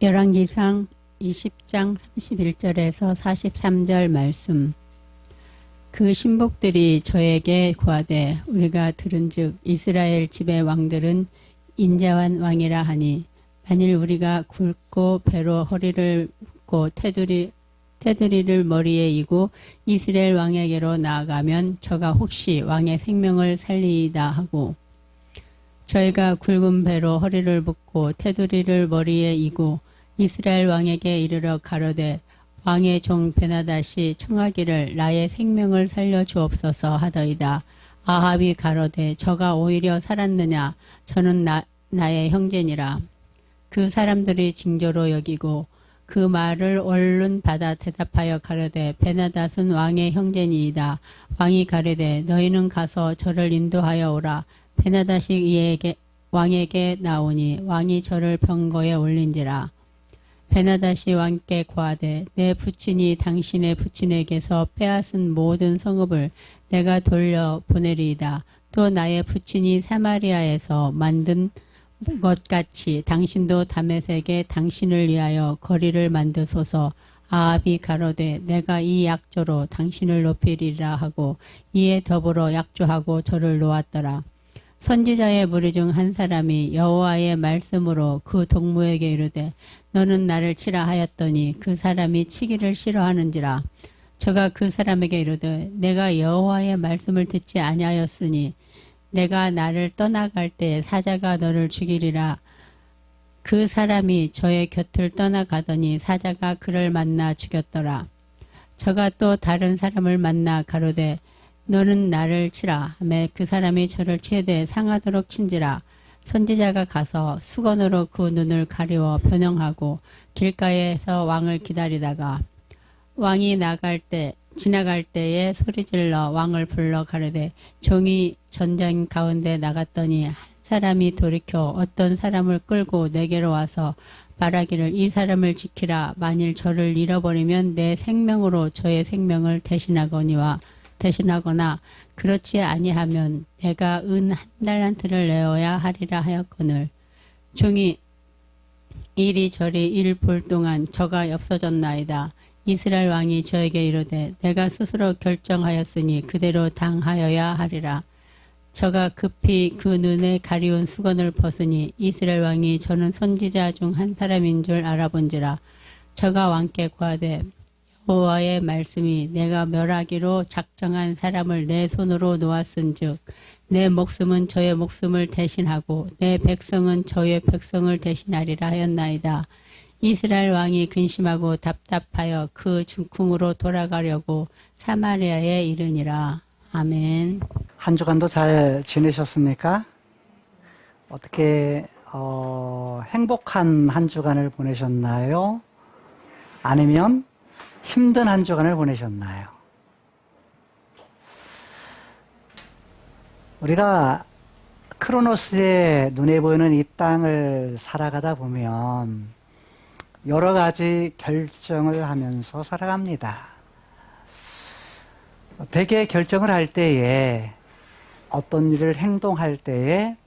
열왕기상 20장 31절에서 43절 말씀. 그 신복들이 저에게 구하되 우리가 들은즉 이스라엘 집의 왕들은 인자한 왕이라 하니 만일 우리가 굵고 배로 허리를 묶고 테두리를 머리에 이고 이스라엘 왕에게로 나아가면 저가 혹시 왕의 생명을 살리이다 하고, 저희가 굵은 배로 허리를 묶고 테두리를 머리에 이고 이스라엘 왕에게 이르러 가로되 왕의 종 베나닷이 청하기를 나의 생명을 살려 주옵소서 하더이다. 아합이 가로되 저가 오히려 살았느냐, 저는 나의 형제니라. 그 사람들이 징조로 여기고 그 말을 얼른 받아 대답하여 가로되 베나닷은 왕의 형제니이다. 왕이 가로되 너희는 가서 저를 인도하여 오라. 베나닷이 왕에게 나오니 왕이 저를 병거에 올린지라. 베나닷이 왕께 고하되 내 부친이 당신의 부친에게서 빼앗은 모든 성읍을 내가 돌려 보내리이다. 또 나의 부친이 사마리아에서 만든 것 같이 당신도 다메섹에 당신을 위하여 거리를 만드소서. 아합이 가로되 내가 이 약조로 당신을 높이리라 하고 이에 더불어 약조하고 저를 놓았더라. 선지자의 무리 중 한 사람이 여호와의 말씀으로 그 동무에게 이르되 너는 나를 치라 하였더니 그 사람이 치기를 싫어하는지라. 저가 그 사람에게 이르되 내가 여호와의 말씀을 듣지 아니하였으니 내가 나를 떠나갈 때 사자가 너를 죽이리라. 그 사람이 저의 곁을 떠나가더니 사자가 그를 만나 죽였더라. 저가 또 다른 사람을 만나 가로되 너는 나를 치라 하매 그 사람이 저를 치되 상하도록 친지라. 선지자가 가서 수건으로 그 눈을 가리워 변형하고 길가에서 왕을 기다리다가 왕이 지나갈 때에 소리질러 왕을 불러 가로되 종이 전장 가운데 나갔더니 한 사람이 돌이켜 어떤 사람을 끌고 내게로 와서 말하기를 이 사람을 지키라. 만일 저를 잃어버리면 내 생명으로 저의 생명을 대신하거나 그렇지 아니하면 내가 은 1달란트를 내어야 하리라 하였거늘 종이 이리저리 일 볼 동안 저가 없어졌나이다. 이스라엘 왕이 저에게 이르되 내가 스스로 결정하였으니 그대로 당하여야 하리라. 저가 급히 그 눈에 가리운 수건을 벗으니 이스라엘 왕이 저는 선지자 중 한 사람인 줄 알아본지라. 저가 왕께 구하되 여호와의 말씀이 내가 멸하기로 작정한 사람을 내 손으로 놓았은즉 내 목숨은 저의 목숨을 대신하고 내 백성은 저의 백성을 대신하리라 하였나이다. 이스라엘 왕이 근심하고 답답하여 그 중궁으로 돌아가려고 사마리아에 이르니라. 아멘. 한 주간도 잘 지내셨습니까? 어떻게 행복한 한 주간을 보내셨나요? 아니면 힘든 한 주간을 보내셨나요? 우리가 크로노스의 눈에 보이는 이 땅을 살아가다 보면 여러 가지 결정을 하면서 살아갑니다. 대개 결정을 할 때에 어떤 일을 행동할 때에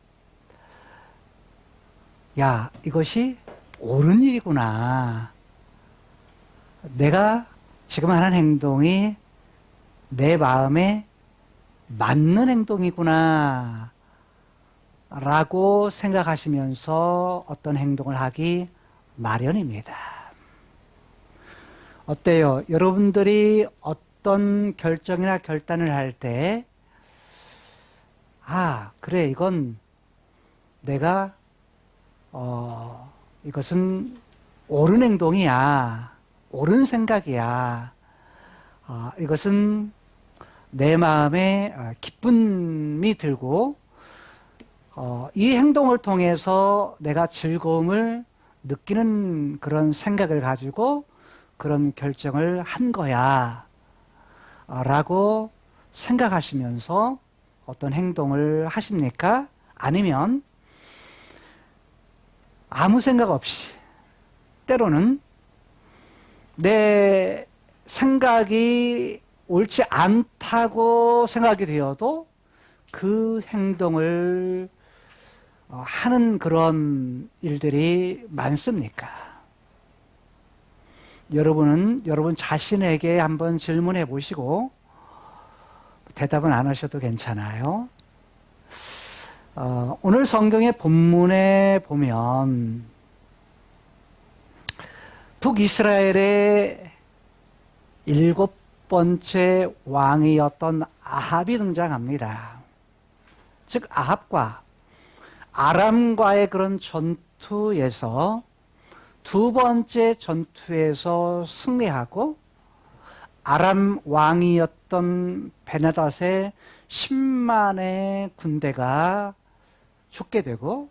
야, 이것이 옳은 일이구나. 내가 지금 하는 행동이 내 마음에 맞는 행동이구나 라고 생각하시면서 어떤 행동을 하기 마련입니다. 어때요? 여러분들이 어떤 결정이나 결단을 할 때 그래, 이건 내가 이것은 옳은 행동이야. 옳은 생각이야. 이것은 내 마음에 기쁨이 들고 이 행동을 통해서 내가 즐거움을 느끼는 그런 생각을 가지고 그런 결정을 한 거야 라고 생각하시면서 어떤 행동을 하십니까? 아니면 아무 생각 없이 때로는 내 생각이 옳지 않다고 생각이 되어도 그 행동을 하는 그런 일들이 많습니까? 여러분 자신에게 한번 질문해 보시고 대답은 안 하셔도 괜찮아요. 오늘 성경의 본문에 보면 북이스라엘의 7번째 왕이었던 아합이 등장합니다. 즉 아합과 아람과의 그런 전투에서 두 번째 전투에서 승리하고 아람 왕이었던 베나닷의 10만의 군대가 죽게 되고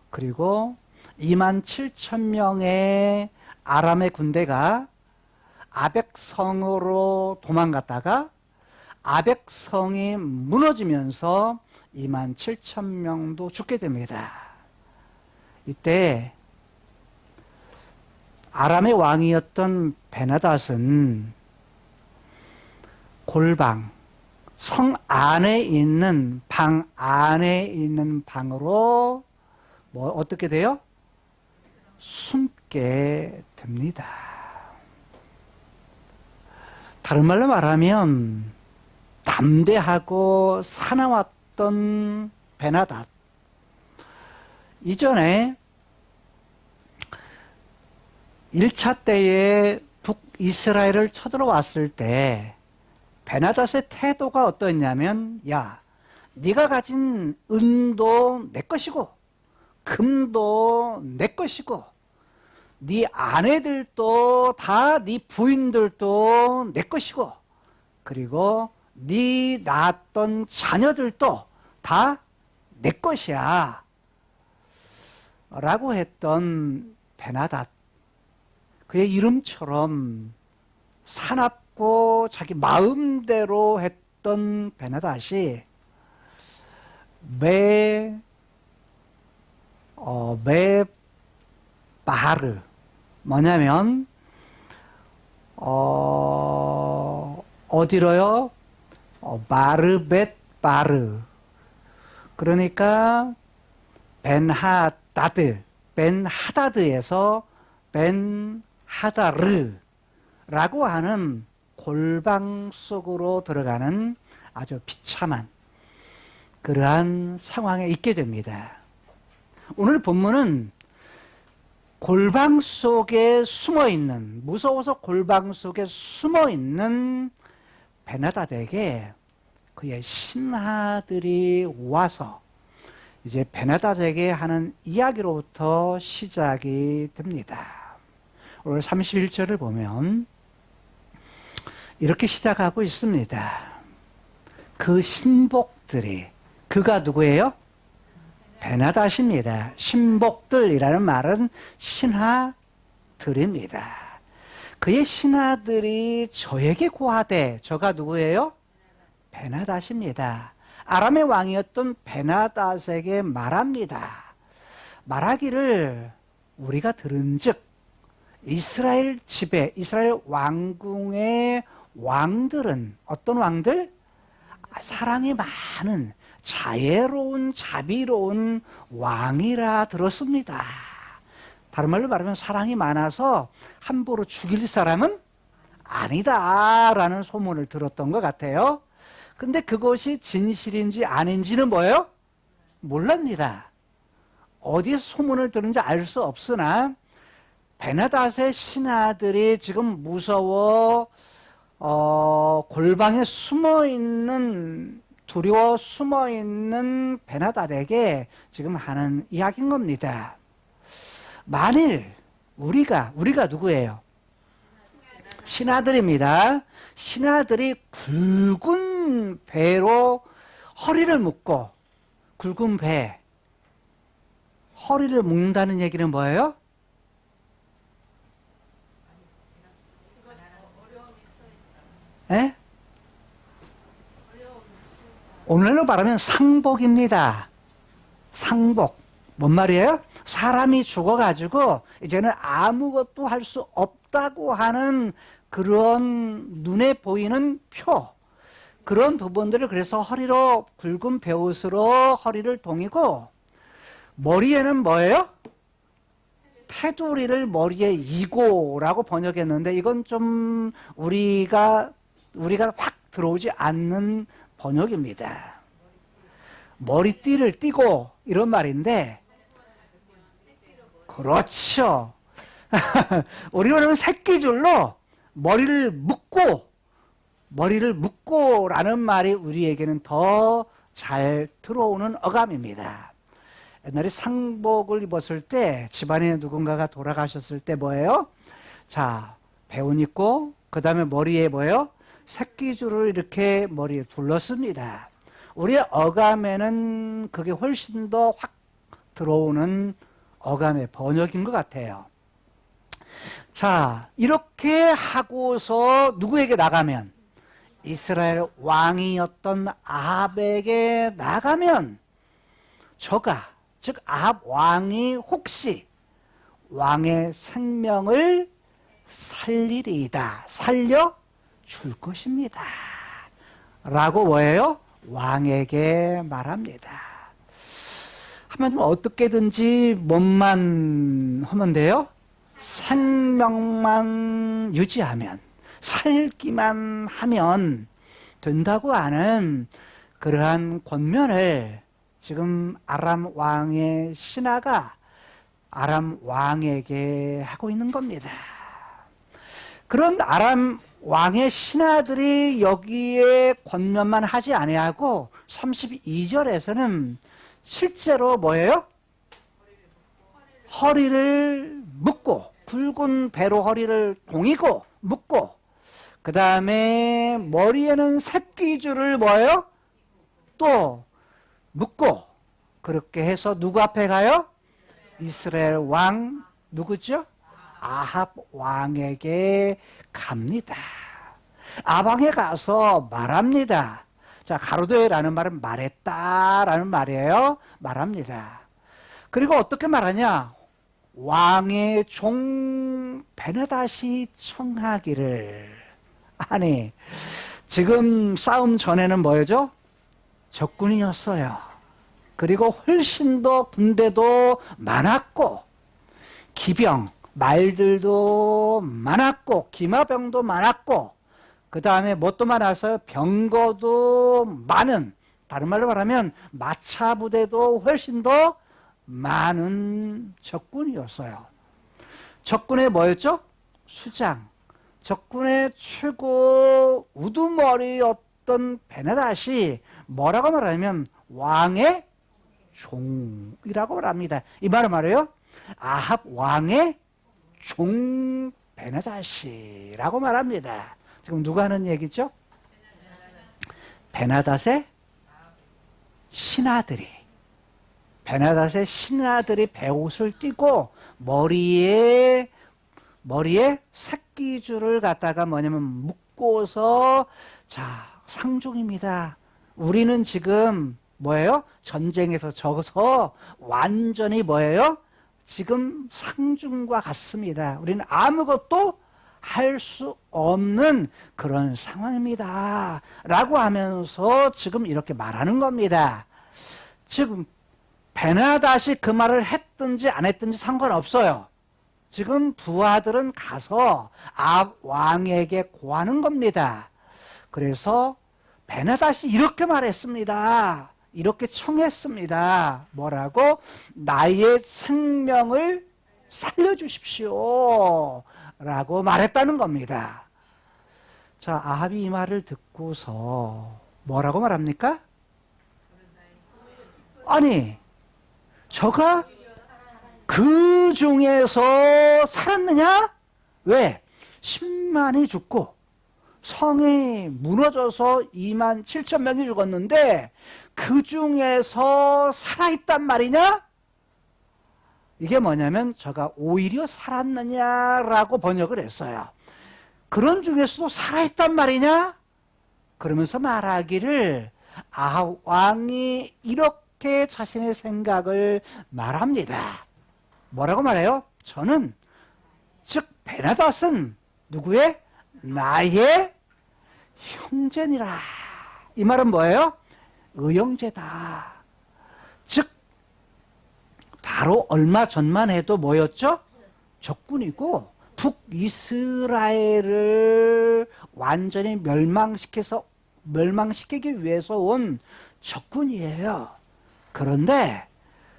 그리고 2만 7천 명의 아람의 군대가 아벡성으로 도망갔다가 아벡성이 무너지면서 2만 7천 명도 죽게 됩니다. 이때 아람의 왕이었던 베나닷은 골방, 성 안에 있는 방 안에 있는 방으로 어떻게 돼요? 숨게 됩니다. 다른 말로 말하면 담대하고 사나웠던 베나닷. 이전에 1차 때에 북이스라엘을 쳐들어왔을 때 베나닷의 태도가 어떠했냐면 야, 네가 가진 은도 내 것이고 금도 내 것이고 네 아내들도 다 네 부인들도 내 것이고 그리고 네 낳았던 자녀들도 다 내 것이야 라고 했던 베나닷. 그의 이름처럼 사납고 자기 마음대로 했던 베나닷이 바르 뭐냐면 어디로요? 바르벳 바르. 그러니까 벤하다드에서 벤하다르라고 하는 골방 속으로 들어가는 아주 비참한 그러한 상황에 있게 됩니다. 오늘 본문은 골방 속에 숨어있는, 무서워서 골방 속에 숨어있는 베나닷에게 그의 신하들이 와서 이제 베나닷에게 하는 이야기로부터 시작이 됩니다. 오늘 31절을 보면 이렇게 시작하고 있습니다. 그 신복들이, 그가 누구예요? 베나닷입니다. 신복들이라는 말은 신하들입니다. 그의 신하들이 저에게 고하되, 저가 누구예요? 베나닷입니다. 아람의 왕이었던 베나닷에게 말합니다. 말하기를 우리가 들은즉 이스라엘 지배, 이스라엘 왕궁의 왕들은 어떤 왕들? 사랑이 많은 자애로운 자비로운 왕이라 들었습니다. 다른 말로 말하면 사랑이 많아서 함부로 죽일 사람은 아니다라는 소문을 들었던 것 같아요. 근데 그것이 진실인지 아닌지는 뭐예요? 몰랍니다. 어디서 소문을 들은지 알 수 없으나 베나닷의 신하들이 지금 무서워 골방에 숨어있는, 두려워 숨어있는 베나닷에게 지금 하는 이야기인 겁니다. 만일 우리가 누구예요? 신하들입니다. 신하들이 굵은 배로 허리를 묶고, 굵은 배, 허리를 묶는다는 얘기는 뭐예요? 예? 오늘로 말하면 상복입니다. 상복. 뭔 말이에요? 사람이 죽어가지고 이제는 아무것도 할 수 없다고 하는 그런 눈에 보이는 표. 그런 부분들을 그래서 허리로, 굵은 베옷으로 허리를 동이고, 머리에는 뭐예요? 테두리를 머리에 이고라고 번역했는데 이건 좀 우리가 확 들어오지 않는 번역입니다. 머리띠를 띠고 이런 말인데 그렇죠. 우리는 새끼줄로 머리를 묶고라는 말이 우리에게는 더 잘 들어오는 어감입니다. 옛날에 상복을 입었을 때 집안에 누군가가 돌아가셨을 때 뭐예요? 자, 배운 있고 그 다음에 머리에 뭐예요? 새끼줄을 이렇게 머리에 둘렀습니다. 우리의 어감에는 그게 훨씬 더 확 들어오는 어감의 번역인 것 같아요. 자, 이렇게 하고서 누구에게 나가면? 이스라엘 왕이었던 아합에게 나가면 저가, 즉 아합 왕이 혹시 왕의 생명을 살리리이다. 살려줄 것입니다. 라고 뭐예요? 왕에게 말합니다. 한마디로 어떻게든지 몸만 하면 돼요? 생명만 유지하면, 살기만 하면 된다고 하는 그러한 권면을 지금 아람 왕의 신하가 아람 왕에게 하고 있는 겁니다. 그런 아람 왕의 신하들이 여기에 권면만 하지 아니하고 32절에서는 실제로 뭐예요? 허리를 묶고 굵은 배로 허리를 동이고 묶고 그 다음에 머리에는 새끼줄을 뭐예요? 또 묶고 그렇게 해서 누구 앞에 가요? 이스라엘 왕 누구죠? 아합 왕에게 갑니다. 아방에 가서 말합니다. 자, 가로되라는 말은 말했다라는 말이에요. 말합니다. 그리고 어떻게 말하냐? 왕의 종 베나다시 청하기를. 아니, 지금 싸움 전에는 뭐였죠? 적군이었어요. 그리고 훨씬 더 군대도 많았고 기병, 말들도 많았고 기마병도 많았고 그 다음에 뭣도 많았어요? 병거도 많은, 다른 말로 말하면 마차 부대도 훨씬 더 많은 적군이었어요. 적군의 뭐였죠? 수장. 적군의 최고 우두머리였던 베나닷이 뭐라고 말하냐면 왕의 종이라고 말합니다. 이 말은 말이에요. 아합 왕의 종 베나닷이라고 말합니다. 지금 누가 하는 얘기죠? 베나닷의 신하들이 베옷을 띠고 머리에 새끼줄을 갖다가 뭐냐면 묶고서 자, 상중입니다. 우리는 지금 뭐예요? 전쟁에서 져서 완전히 뭐예요? 지금 상중과 같습니다. 우리는 아무것도 할 수 없는 그런 상황입니다. 라고 하면서 지금 이렇게 말하는 겁니다. 지금 베나닷이 그 말을 했든지 안 했든지 상관없어요. 지금 부하들은 가서 아합 왕에게 고하는 겁니다. 그래서 베나닷이 이렇게 말했습니다. 이렇게 청했습니다. 뭐라고? 나의 생명을 살려주십시오. 라고 말했다는 겁니다. 자, 아합이 이 말을 듣고서 뭐라고 말합니까? 아니, 저가 그 중에서 살았느냐? 왜? 10만이 죽고 성이 무너져서 2만 7천 명이 죽었는데 그 중에서 살아있단 말이냐? 이게 뭐냐면 저가 오히려 살았느냐라고 번역을 했어요. 그런 중에서도 살아있단 말이냐? 그러면서 말하기를 아합 왕이 이렇게 자신의 생각을 말합니다. 뭐라고 말해요? 저는 즉 베나닷은 누구의? 나의 형제니라. 이 말은 뭐예요? 의형제다. 즉 바로 얼마 전만 해도 뭐였죠? 적군이고 북이스라엘을 완전히 멸망시키기 위해서 온 적군이에요. 그런데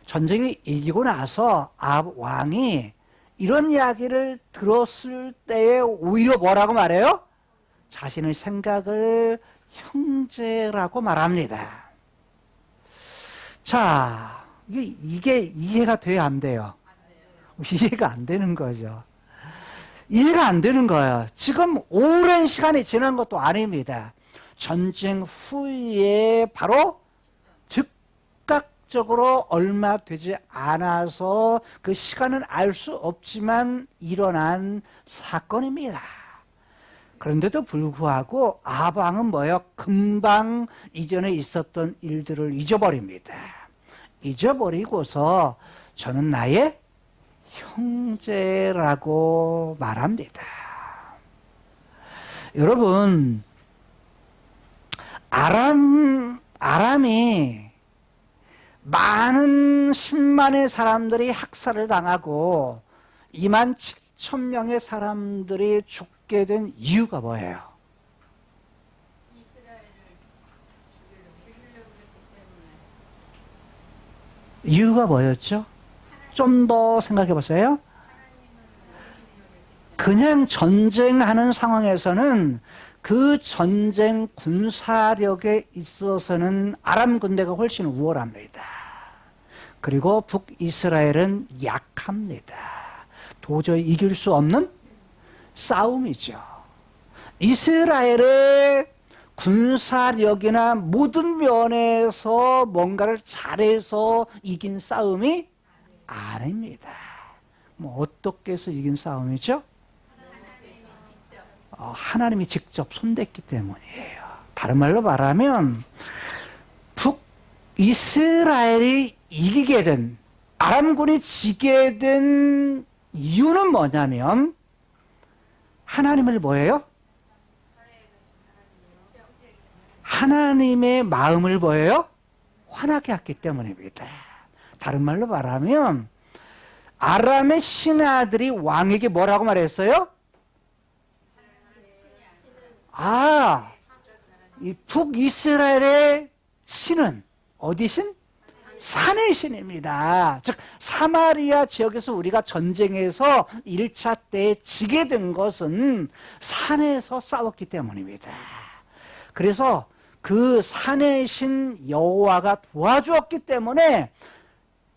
전쟁이 이기고 나서 아합 왕이 이런 이야기를 들었을 때에 오히려 뭐라고 말해요? 자신의 생각을 형제라고 말합니다. 자, 이게 이해가 돼야 안 돼요? 이해가 안 되는 거죠. 이해가 안 되는 거예요. 지금 오랜 시간이 지난 것도 아닙니다. 전쟁 후에 바로 즉각적으로 얼마 되지 않아서 그 시간은 알 수 없지만 일어난 사건입니다. 그런데도 불구하고 아합 왕은 뭐예요? 금방 이전에 있었던 일들을 잊어버립니다. 잊어버리고서 저는 나의 형제라고 말합니다. 여러분, 아람이 많은 10만의 사람들이 학살을 당하고 2만 7천 명의 사람들이 죽게 된 이유가 뭐예요? 이유가 뭐였죠? 좀 더 생각해 보세요. 그냥 전쟁하는 상황에서는 그 전쟁 군사력에 있어서는 아람 군대가 훨씬 우월합니다. 그리고 북이스라엘은 약합니다. 도저히 이길 수 없는 싸움이죠. 이스라엘의 군사력이나 모든 면에서 뭔가를 잘해서 이긴 싸움이 아닙니다. 뭐 어떻게 해서 이긴 싸움이죠? 하나님이 직접 손댔기 때문이에요. 다른 말로 말하면 북이스라엘이 이기게 된, 아람군이 지게 된 이유는 뭐냐면 하나님을 뭐예요? 하나님의 마음을 뭐예요? 환하게 했기 때문입니다. 다른 말로 말하면 아람의 신하들이 왕에게 뭐라고 말했어요? 이 북이스라엘의 신은 어디 신? 산의 신입니다. 즉 사마리아 지역에서 우리가 전쟁에서 1차 때 지게 된 것은 산에서 싸웠기 때문입니다. 그래서 그 산의 신 여호와가 도와주었기 때문에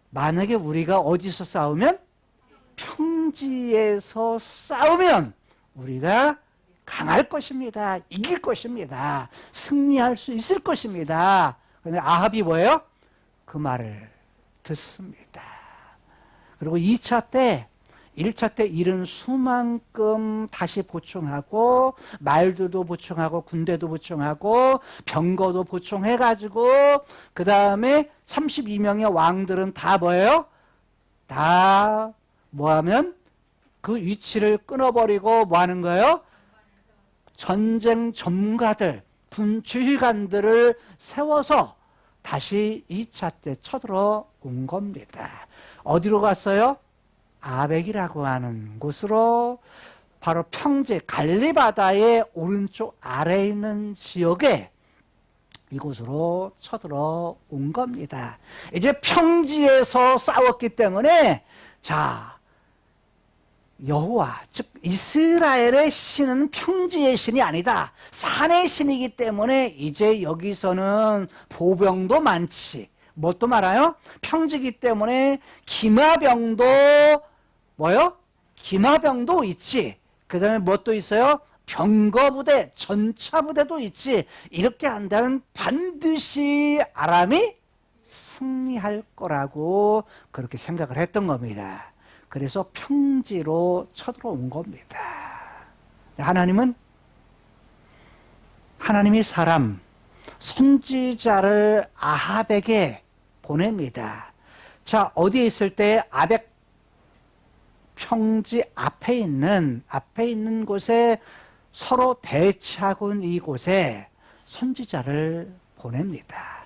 만약에 우리가 어디서 싸우면? 평지에서 싸우면 우리가 강할 것입니다. 이길 것입니다. 승리할 수 있을 것입니다. 그런데 아합이 뭐예요? 그 말을 듣습니다. 그리고 2차 때, 1차 때 잃은 수만큼 다시 보충하고 말들도 보충하고 군대도 보충하고 병거도 보충해가지고 그 다음에 32명의 왕들은 다 뭐예요? 다 뭐하면 그 위치를 끊어버리고 뭐 하는 거예요? 전쟁 전문가들, 군 지휘관들을 세워서 다시 2차 때 쳐들어온 겁니다. 어디로 갔어요? 아벡이라고 하는 곳으로, 바로 평지 갈리 바다의 오른쪽 아래에 있는 지역에 이곳으로 쳐들어온 겁니다. 이제 평지에서 싸웠기 때문에 자, 여호와, 즉 이스라엘의 신은 평지의 신이 아니다. 산의 신이기 때문에 이제 여기서는 보병도 많지. 뭣도 많아요? 평지이기 때문에 기마병도 뭐요? 기마병도 있지. 그 다음에 뭣도 있어요? 병거부대, 전차부대도 있지. 이렇게 한다면 반드시 아람이 승리할 거라고 그렇게 생각을 했던 겁니다. 그래서 평지로 쳐들어온 겁니다. 하나님이 사람, 선지자를 아합에게 보냅니다. 자, 어디에 있을 때? 아벡 평지 앞에 있는 곳에 서로 대치하고 있는 이곳에 선지자를 보냅니다.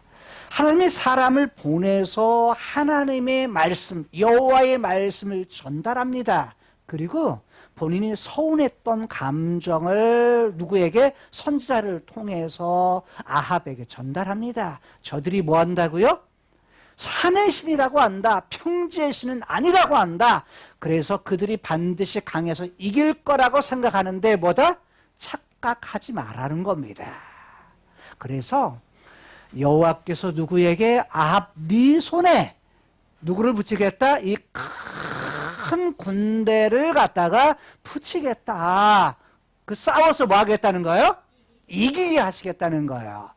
하나님이 사람을 보내서 하나님의 말씀, 여호와의 말씀을 전달합니다. 그리고 본인이 서운했던 감정을 누구에게? 선지자를 통해서 아합에게 전달합니다. 저들이 뭐 한다고요? 산의 신이라고 한다. 평지의 신은 아니라고 한다. 그래서 그들이 반드시 강해서 이길 거라고 생각하는데 뭐다? 착각하지 말라는 겁니다. 그래서 여호와께서 누구에게? 아합 네 손에 누구를 붙이겠다? 이 큰 군대를 갖다가 붙이겠다. 그 싸워서 뭐 하겠다는 거예요? 이기게 하시겠다는 거예요.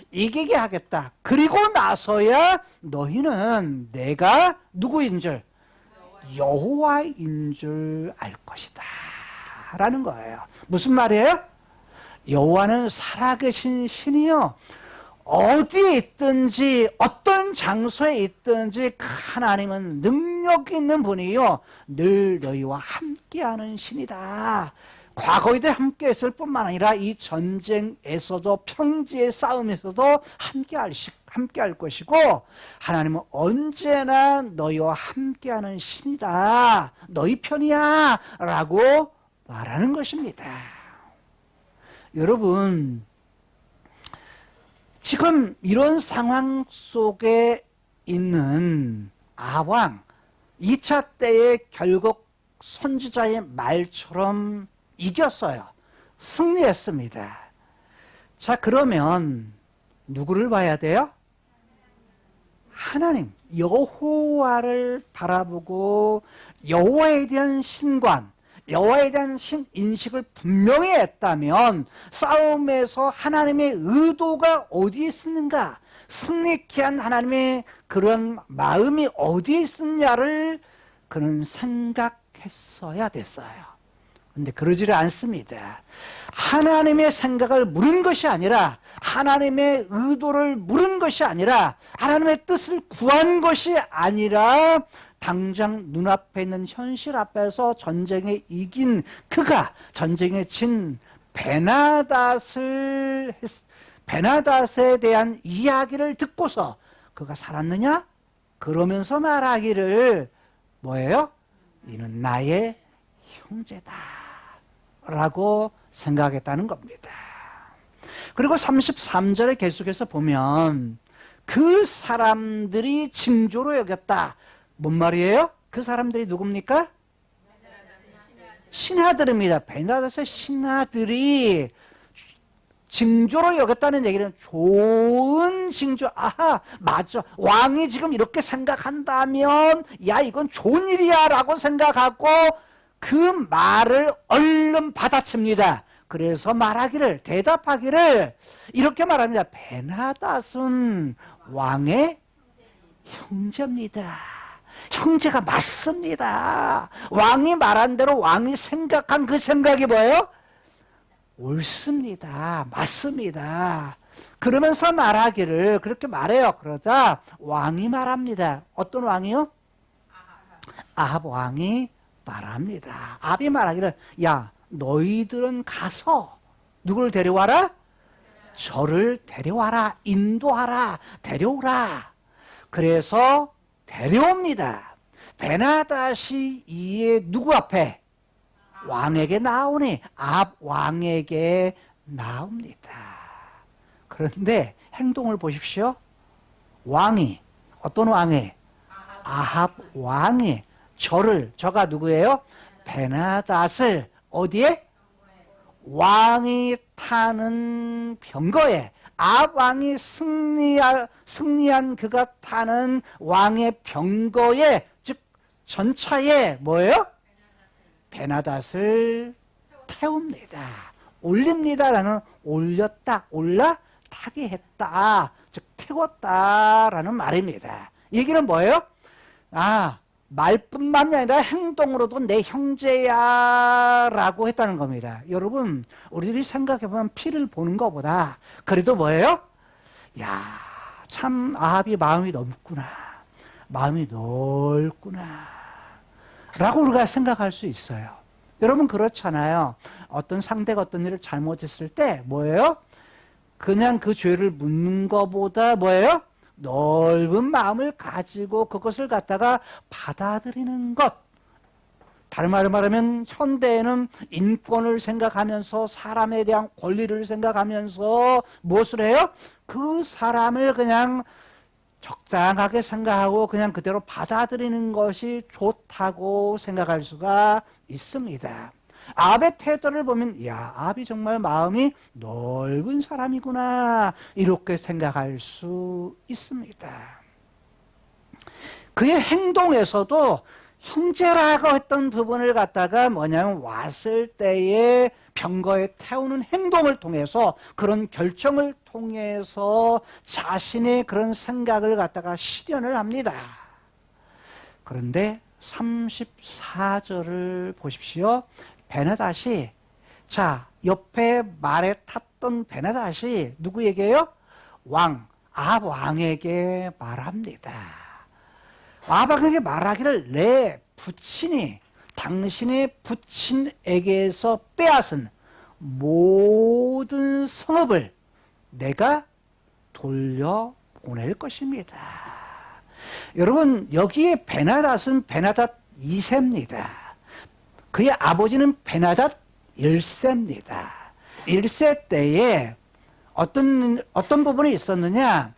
이기게 하겠다. 그리고 나서야 너희는 내가 누구인 줄? 여호와인 줄 알 것이다 라는 거예요. 무슨 말이에요? 여호와는 살아계신 신이요, 어디에 있든지 어떤 장소에 있든지 하나님은 능력 있는 분이요, 늘 너희와 함께하는 신이다. 과거에도 함께했을 뿐만 아니라 이 전쟁에서도, 평지의 싸움에서도 함께할 것이고, 하나님은 언제나 너희와 함께하는 신이다, 너희 편이야 라고 말하는 것입니다. 여러분, 지금 이런 상황 속에 있는 아합왕, 2차 때에 결국 선지자의 말처럼 이겼어요. 승리했습니다. 자, 그러면 누구를 봐야 돼요? 하나님, 여호와를 바라보고 여호와에 대한 신관, 여호와에 대한 인식을 분명히 했다면 싸움에서 하나님의 의도가 어디에 있었는가, 승리케 한 하나님의 그런 마음이 어디에 있었냐를 그는 생각했어야 됐어요. 근데 그러지를 않습니다. 하나님의 생각을 물은 것이 아니라, 하나님의 의도를 물은 것이 아니라, 하나님의 뜻을 구한 것이 아니라, 당장 눈앞에 있는 현실 앞에서 전쟁에 이긴 그가, 전쟁에 진 베나닷에 대한 이야기를 듣고서 그가 살았느냐? 그러면서 말하기를 뭐예요? 이는 나의 형제다 라고 생각했다는 겁니다. 그리고 33절에 계속해서 보면 그 사람들이 징조로 여겼다. 뭔 말이에요? 그 사람들이 누굽니까? 신하들입니다. 베나닷의 신하들이 징조로 여겼다는 얘기는 좋은 징조. 아하, 맞아, 왕이 지금 이렇게 생각한다면 야, 이건 좋은 일이야 라고 생각하고 그 말을 얼른 받아칩니다. 그래서 대답하기를 이렇게 말합니다. 베나닷은 왕의 형제입니다. 형제가 맞습니다. 왕이 말한 대로 왕이 생각한 그 생각이 뭐예요? 옳습니다. 맞습니다. 그러면서 말하기를 그렇게 말해요. 그러자 왕이 말합니다. 어떤 왕이요? 아합 왕이 말합니다. 아합이 말하기를 야, 너희들은 가서 누구를 데려와라? 저를 데려와라. 인도하라. 데려오라. 그래서 데려옵니다. 베나닷이 이에 누구 앞에? 왕에게 나오니 아합 왕에게 나옵니다. 그런데 행동을 보십시오. 왕이, 어떤 왕이? 아합 왕이 저가 누구예요? 베나닷을 어디에? 왕이 타는 병거에, 아합 왕이 승리한 그가 타는 왕의 병거에, 즉 전차에 뭐예요? 베나닷을 태웁니다. 올립니다라는, 올렸다, 올라타게 했다, 즉 태웠다라는 말입니다. 얘기는 뭐예요? 말뿐만이 아니라 행동으로도 내 형제야 라고 했다는 겁니다. 여러분, 우리들이 생각해보면 피를 보는 것보다 그래도 뭐예요? 야, 참 아합이 마음이 넓구나, 마음이 넓구나 라고 우리가 생각할 수 있어요. 여러분, 그렇잖아요. 어떤 상대가 어떤 일을 잘못했을 때 뭐예요? 그냥 그 죄를 묻는 것보다 뭐예요? 넓은 마음을 가지고 그것을 갖다가 받아들이는 것, 다른 말로 말하면 현대에는 인권을 생각하면서 사람에 대한 권리를 생각하면서 무엇을 해요? 그 사람을 그냥 적당하게 생각하고 그냥 그대로 받아들이는 것이 좋다고 생각할 수가 있습니다. 아합의 태도를 보면 야, 아합이 정말 마음이 넓은 사람이구나 이렇게 생각할 수 있습니다. 그의 행동에서도 형제라고 했던 부분을 갖다가 뭐냐면 왔을 때에 병거에 태우는 행동을 통해서 그런 결정을 통해서 자신의 그런 생각을 갖다가 실현을 합니다. 그런데 34절을 보십시오. 베나닷이 자 옆에 말에 탔던 베나닷이 누구에게요? 아합 왕에게 말합니다. 아합 왕에게 말하기를 내 부친이 당신의 부친에게서 빼앗은 모든 성읍을 내가 돌려보낼 것입니다. 여러분 여기에 베나닷은 베나닷 2세입니다. 그의 아버지는 베나닷 1세입니다. 1세 때에 어떤 부분이 있었느냐?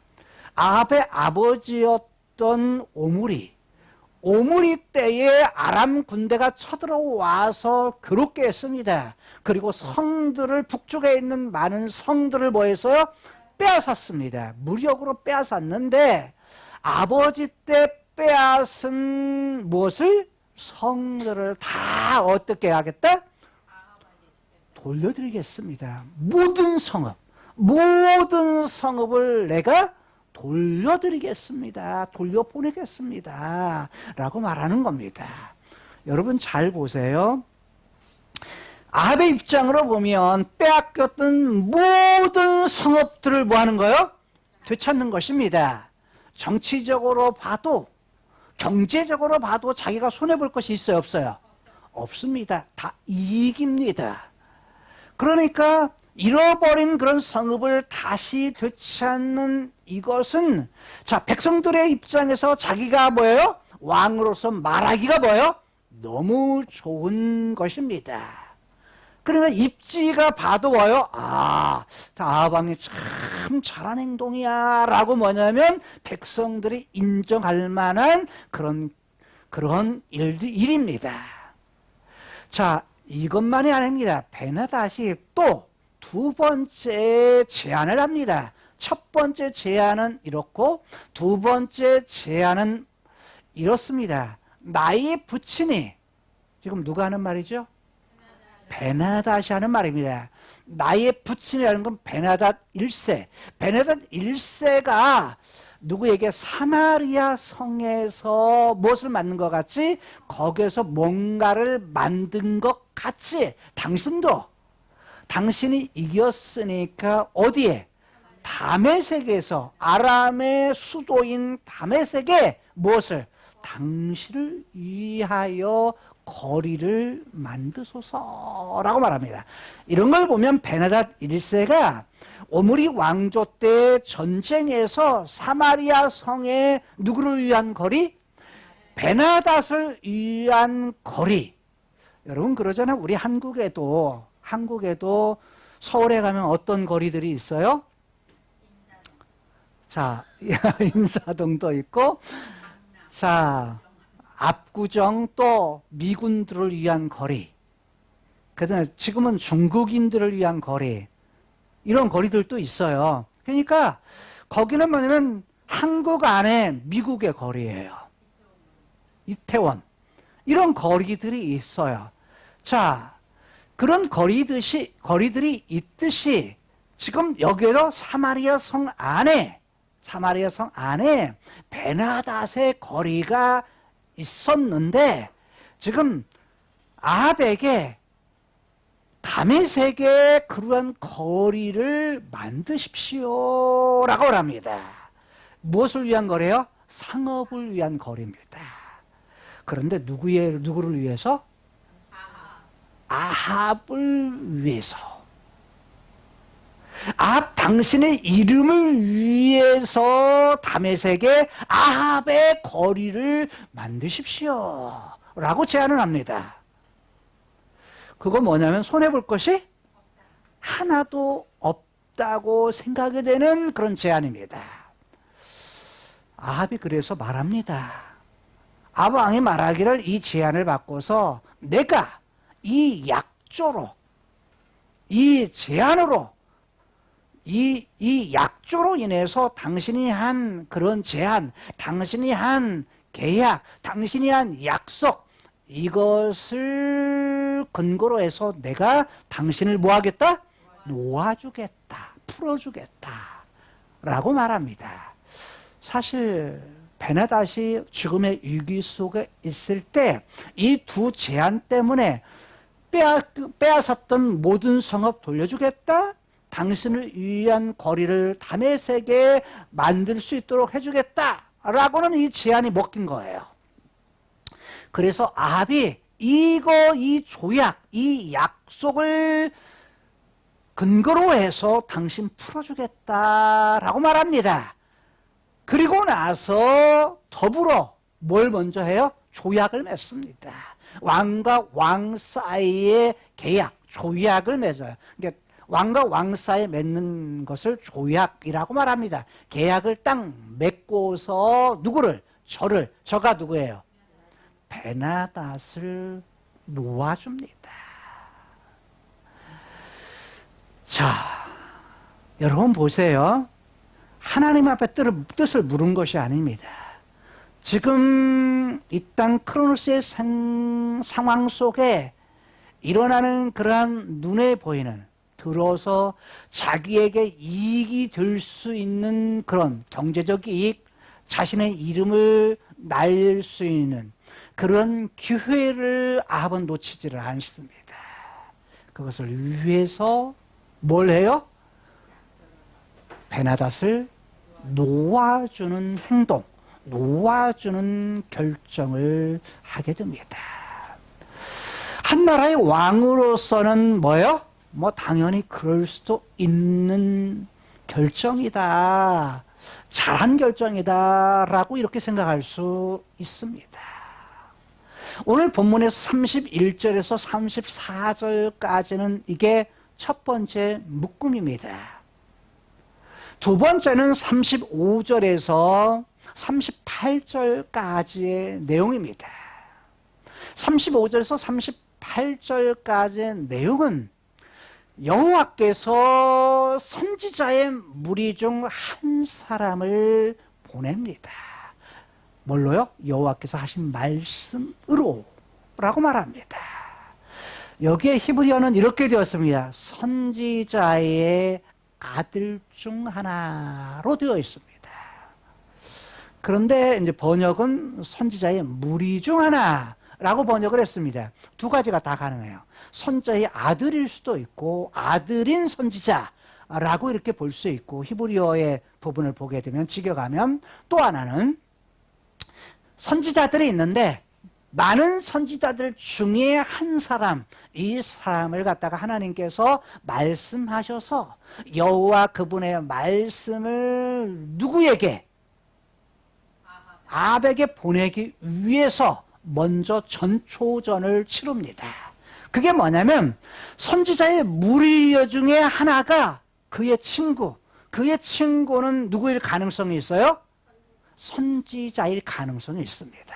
아합의 아버지였던 오므리 때에 아람 군대가 쳐들어와서 괴롭게 했습니다. 그리고 성들을 북쪽에 있는 많은 성들을 뭐해서요? 빼앗았습니다. 무력으로 빼앗았는데 아버지 때 빼앗은 무엇을? 성들을 다 어떻게 하겠다? 돌려드리겠습니다. 모든 성읍을 내가 돌려드리겠습니다. 돌려보내겠습니다. 라고 말하는 겁니다. 여러분 잘 보세요. 아합의 입장으로 보면 빼앗겼던 모든 성읍들을 뭐 하는 거예요? 되찾는 것입니다. 정치적으로 봐도 경제적으로 봐도 자기가 손해볼 것이 있어요? 없어요? 없습니다. 다 이익입니다. 그러니까 잃어버린 그런 성읍을 다시 되찾는 이것은 자 백성들의 입장에서 자기가 뭐예요? 왕으로서 말하기가 뭐예요? 너무 좋은 것입니다. 그러니까 입지가 봐도 뭐예요? 아합 왕이 참 잘한 행동이야 라고 뭐냐면 백성들이 인정할 만한 그런 일입니다. 자 이것만이 아닙니다. 베나닷이 또 두 번째 제안을 합니다. 첫 번째 제안은 이렇고 두 번째 제안은 이렇습니다. 나의 부친이 지금 누가 하는 말이죠? 베나닷이 하는 말입니다. 나의 부친이라는 건 베나닷 1세. 베나닷 1세가 누구에게 사마리아 성에서 무엇을 만든 것 같이 거기에서 뭔가를 만든 것 같이 당신이 이겼으니까 어디에? 다메섹에서 아람의 수도인 다메섹에 무엇을? 당신을 위하여 거리를 만드소서라고 말합니다. 이런 걸 보면 베나닷 1세가 오므리 왕조 때 전쟁에서 사마리아 성에 누구를 위한 거리? 베나닷을 위한 거리. 여러분 그러잖아요. 우리 한국에도 서울에 가면 어떤 거리들이 있어요? 자, 인사동도 있고, 자, 압구정 또 미군들을 위한 거리. 그다음에 지금은 중국인들을 위한 거리. 이런 거리들도 있어요. 그러니까 거기는 뭐냐면 한국 안에 미국의 거리예요. 이태원. 이런 거리들이 있어요. 자, 그런 거리들이 있듯이 지금 여기로 사마리아 성 안에 베나닷의 거리가 있었는데 지금 아합에게 다메섹에 그러한 거리를 만드십시오 라고 합니다. 무엇을 위한 거래요? 상업을 위한 거리입니다. 그런데 누구를 위해서? 아합을 위해서. 아합 당신의 이름을 위해서 다메섹에 아합의 거리를 만드십시오 라고 제안을 합니다. 그거 뭐냐면 손해볼 것이 하나도 없다고 생각이 되는 그런 제안입니다. 아합이 그래서 말합니다. 아합 왕이 말하기를 이 제안을 받고서 내가 이 약조로, 이 제안으로, 이 약조로 인해서 당신이 한 그런 제안, 당신이 한 계약, 당신이 한 약속, 이것을 근거로 해서 내가 당신을 뭐 하겠다? 놓아주겠다, 풀어주겠다 라고 말합니다. 사실 베나닷이 죽음의 위기 속에 있을 때 이 두 제안 때문에 빼앗았던 모든 성읍 돌려주겠다, 당신을 위한 거리를 다메섹에 만들 수 있도록 해주겠다 라고는 이 제안이 먹힌 거예요. 그래서 아합이 이 조약, 이 약속을 근거로 해서 당신 풀어주겠다라고 말합니다. 그리고 나서 더불어 뭘 먼저 해요? 조약을 맺습니다. 왕과 왕 사이의 계약, 조약을 맺어요. 그러니까 왕과 왕 사이에 맺는 것을 조약이라고 말합니다. 계약을 딱 맺고서 누구를? 저가 누구예요? 베나닷을 놓아줍니다. 자, 여러분 보세요. 하나님 앞에 뜻을 물은 것이 아닙니다. 지금 이 땅 크로노스의 상황 속에 일어나는 그러한 눈에 보이는, 들어서 자기에게 이익이 될 수 있는 그런 경제적 이익, 자신의 이름을 날릴 수 있는 그런 기회를 아합은 놓치지를 않습니다. 그것을 위해서 뭘 해요? 베나닷을 놓아주는 행동, 놓아주는 결정을 하게 됩니다. 한 나라의 왕으로서는 뭐예요? 뭐 당연히 그럴 수도 있는 결정이다, 잘한 결정이다 라고 이렇게 생각할 수 있습니다. 오늘 본문에서 31절에서 34절까지는 이게 첫 번째 묶음입니다. 두 번째는 35절에서 38절까지의 내용입니다. 35절에서 38절까지의 내용은 여호와께서 선지자의 무리 중 한 사람을 보냅니다. 뭘로요? 여호와께서 하신 말씀으로 라고 말합니다. 여기에 히브리어는 이렇게 되었습니다. 선지자의 아들 중 하나로 되어 있습니다. 그런데 이제 번역은 선지자의 무리 중 하나라고 번역을 했습니다. 두 가지가 다 가능해요. 선지자의 아들일 수도 있고 아들인 선지자라고 이렇게 볼 수 있고, 히브리어의 부분을 보게 되면 직역하면 또 하나는 선지자들이 있는데 많은 선지자들 중에 한 사람, 이 사람을 갖다가 하나님께서 말씀하셔서 여호와 그분의 말씀을 누구에게? 아합에게 보내기 위해서 먼저 전초전을 치릅니다. 그게 뭐냐면 선지자의 무리 중에 하나가 그의 친구는 누구일 가능성이 있어요? 선지자일 가능성이 있습니다.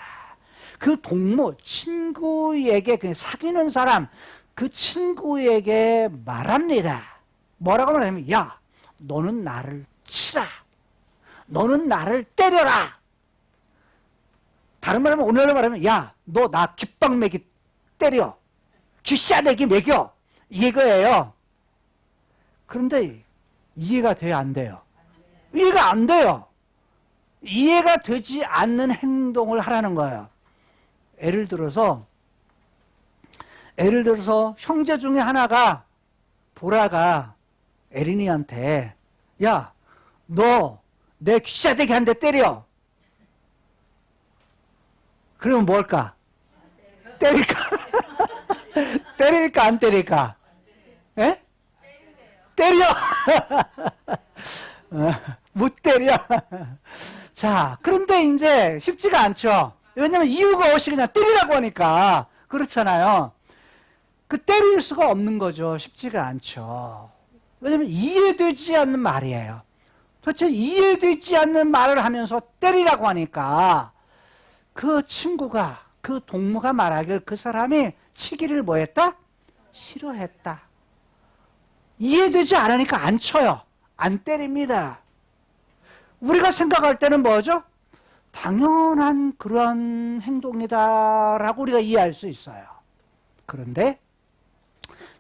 그 동무, 친구에게, 그 사귀는 사람, 그 친구에게 말합니다. 뭐라고 말하냐면, 야, 너는 나를 치라. 너는 나를 때려라. 다른 말하면, 오늘로 말하면, 야, 너 나 귓방매기 때려. 귓샤내기 매겨. 이거예요. 그런데 이해가 돼요, 안 돼요? 이해가 안 돼요. 이해가 되지 않는 행동을 하라는 거예요. 예를 들어서 형제 중에 하나가, 보라가 에린이한테, 야, 너 내 귀싸대기 한 대 때려. 그러면 뭘까? 때릴까? 때릴까 안 때릴까? 예? 때려. 못 때려. 자, 그런데 이제 쉽지가 않죠. 왜냐면 이유가 없이 그냥 때리라고 하니까. 그렇잖아요. 그 때릴 수가 없는 거죠. 쉽지가 않죠. 왜냐면 이해되지 않는 말이에요. 도대체 이해되지 않는 말을 하면서 때리라고 하니까 그 친구가, 그 동무가 말하길 그 사람이 치기를 뭐 했다? 싫어했다. 이해되지 않으니까 안 쳐요. 안 때립니다. 우리가 생각할 때는 뭐죠? 당연한 그런 행동이다라고 우리가 이해할 수 있어요. 그런데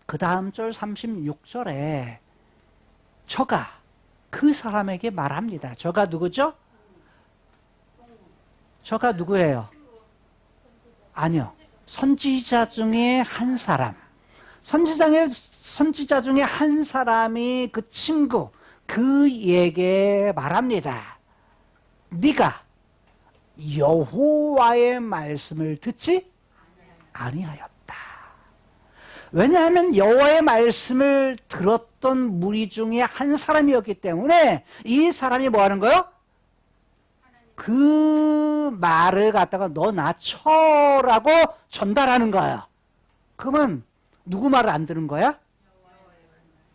그 다음 절 36절에 저가 그 사람에게 말합니다. 저가 누구죠? 저가 누구예요? 아니요. 선지자 중에 한 사람. 선지자 중에 한 사람이 그 친구, 그에게 말합니다. 네가 여호와의 말씀을 듣지 아니하였다. 왜냐하면 여호와의 말씀을 들었던 무리 중에 한 사람이었기 때문에 이 사람이 뭐 하는 거예요? 그 말을 갖다가 너 나 쳐라고 전달하는 거야. 그러면 누구 말을 안 들은 거야?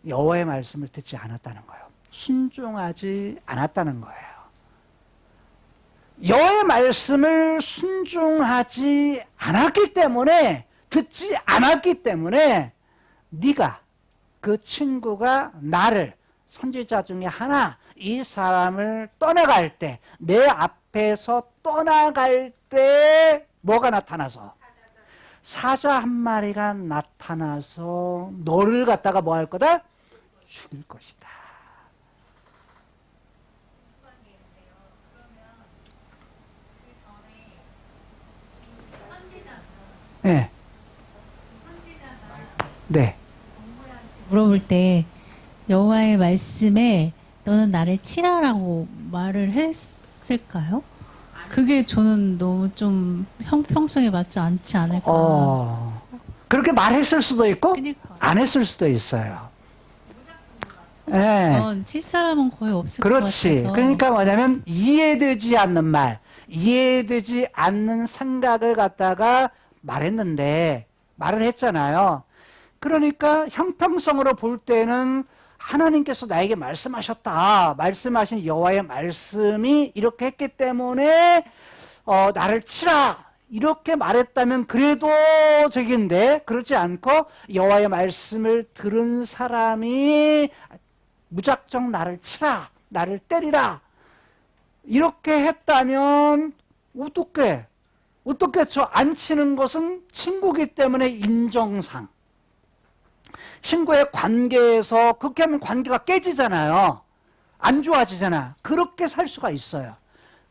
여호와의 말씀을 듣지 않았다는 거예요. 순종하지 않았다는 거예요. 여호와의 말씀을 순종하지 않았기 때문에, 듣지 않았기 때문에 네가, 그 친구가 나를, 선지자 중에 하나, 이 사람을 떠나갈 때, 내 앞에서 떠나갈 때 뭐가 나타나서? 사자 한 마리가 나타나서 너를 갖다가 뭐 할 거다? 죽일 것이다. 네. 네. 물어볼 때 여호와의 말씀에 너는 나를 치라라고 말을 했을까요? 그게 저는 너무 좀 형평성에 맞지 않지 않을까. 그렇게 말했을 수도 있고 그러니까 안 했을 수도 있어요. 네. 그런 칠 사람은 거의 없을 것 그렇지. 같아서. 그러니까 뭐냐면 이해되지 않는 말, 이해되지 않는 생각을 갖다가 말했는데, 말을 했잖아요. 그러니까 형평성으로 볼 때는 하나님께서 나에게 말씀하셨다. 말씀하신 여호와의 말씀이 이렇게 했기 때문에 나를 치라. 이렇게 말했다면 그래도 저긴데, 그렇지 않고 여호와의 말씀을 들은 사람이 무작정 나를 치라, 나를 때리라, 이렇게 했다면 어떻게 저 안 치는 것은 친구기 때문에 인정상, 친구의 관계에서 그렇게 하면 관계가 깨지잖아요. 안 좋아지잖아. 그렇게 살 수가 있어요.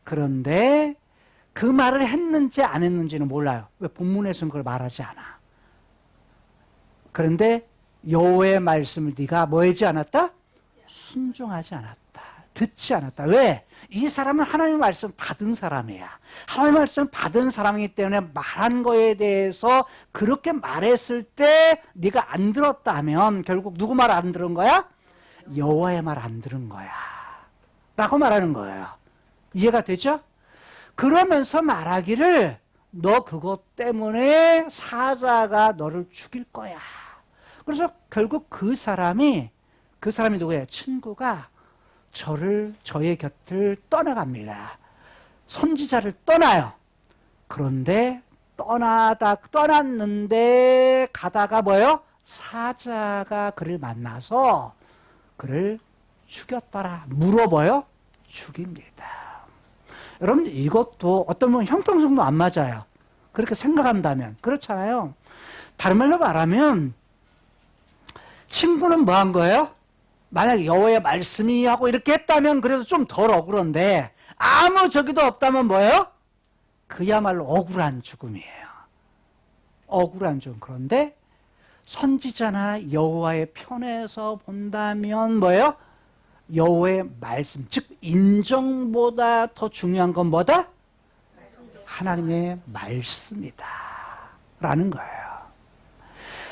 그런데 그 말을 했는지 안 했는지는 몰라요. 왜 본문에서는 그걸 말하지 않아. 그런데 여호와의 말씀을 네가 뭐 하지 않았다? 순종하지 않았다. 듣지 않았다. 왜? 이 사람은 하나님의 말씀 받은 사람이야. 하나님의 말씀 받은 사람이기 때문에 말한 거에 대해서 그렇게 말했을 때 네가 안 들었다면 결국 누구 말 안 들은 거야? 여호와의 말 안 들은 거야 라고 말하는 거예요. 이해가 되죠? 그러면서 말하기를 너 그것 때문에 사자가 너를 죽일 거야. 그래서 결국 그 사람이 누구예요? 친구가 저의 곁을 떠나갑니다. 선지자를 떠나요. 그런데 떠났는데 가다가 뭐예요? 사자가 그를 만나서 그를 죽였더라. 물어봐요? 죽입니다. 여러분, 이것도 어떤 분은 형평성도 안 맞아요. 그렇게 생각한다면. 그렇잖아요. 다른 말로 말하면 친구는 뭐 한 거예요? 만약에 여호와의 말씀이 하고 이렇게 했다면 그래도 좀 덜 억울한데 아무 저기도 없다면 뭐예요? 그야말로 억울한 죽음이에요. 억울한 죽음. 그런데 선지자나 여호와의 편에서 본다면 뭐예요? 여호와의 말씀, 즉 인정보다 더 중요한 건 뭐다? 하나님의 말씀이다 라는 거예요.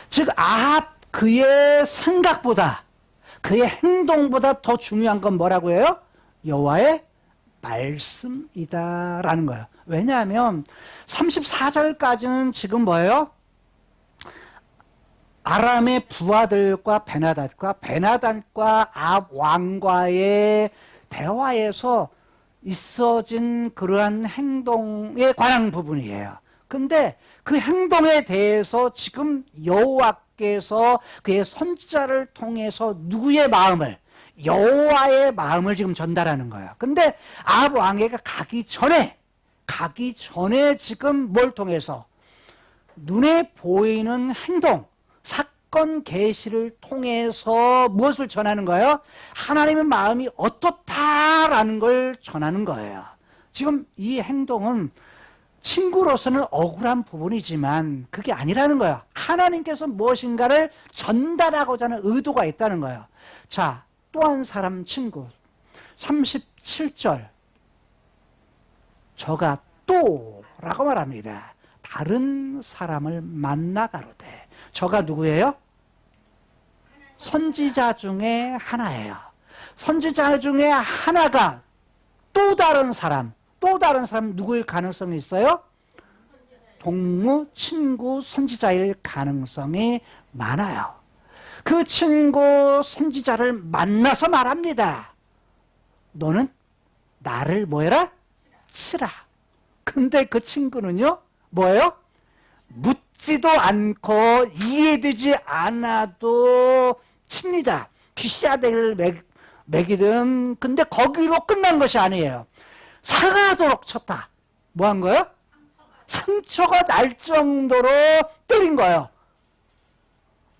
즉 아합 그의 생각보다, 그의 행동보다 더 중요한 건 뭐라고 해요? 여호와의 말씀이다라는 거예요. 왜냐하면 34절까지는 지금 뭐예요? 아람의 부하들과 베나닷과 압 왕과의 대화에서 있어진 그러한 행동에 관한 부분이에요. 근데 그 행동에 대해서 지금 여호와께서 그의 선지자를 통해서 누구의 마음을, 여호와의 마음을 지금 전달하는 거예요. 근데 아합 왕에게 가기 전에 지금 뭘 통해서 눈에 보이는 행동, 사건 계시를 통해서 무엇을 전하는 거예요? 하나님의 마음이 어떻다라는 걸 전하는 거예요. 지금 이 행동은 친구로서는 억울한 부분이지만 그게 아니라는 거예요. 하나님께서 무엇인가를 전달하고자 하는 의도가 있다는 거예요. 자, 또 한 사람 친구 37절 저가 또 라고 말합니다. 다른 사람을 만나 가로되. 저가 누구예요? 선지자 중에 하나예요. 선지자 중에 하나가 또 다른 사람 누구일 가능성이 있어요? 동무, 친구, 선지자일 가능성이 많아요. 그 친구, 선지자를 만나서 말합니다. 너는 나를 뭐해라? 치라. 근데 그 친구는요, 뭐예요? 묻지도 않고 이해되지 않아도 칩니다. 귀씨아대기를 먹이든. 근데 거기로 끝난 것이 아니에요. 상하도록 쳤다. 뭐 한 거예요? 상처가 날 정도로 때린 거예요.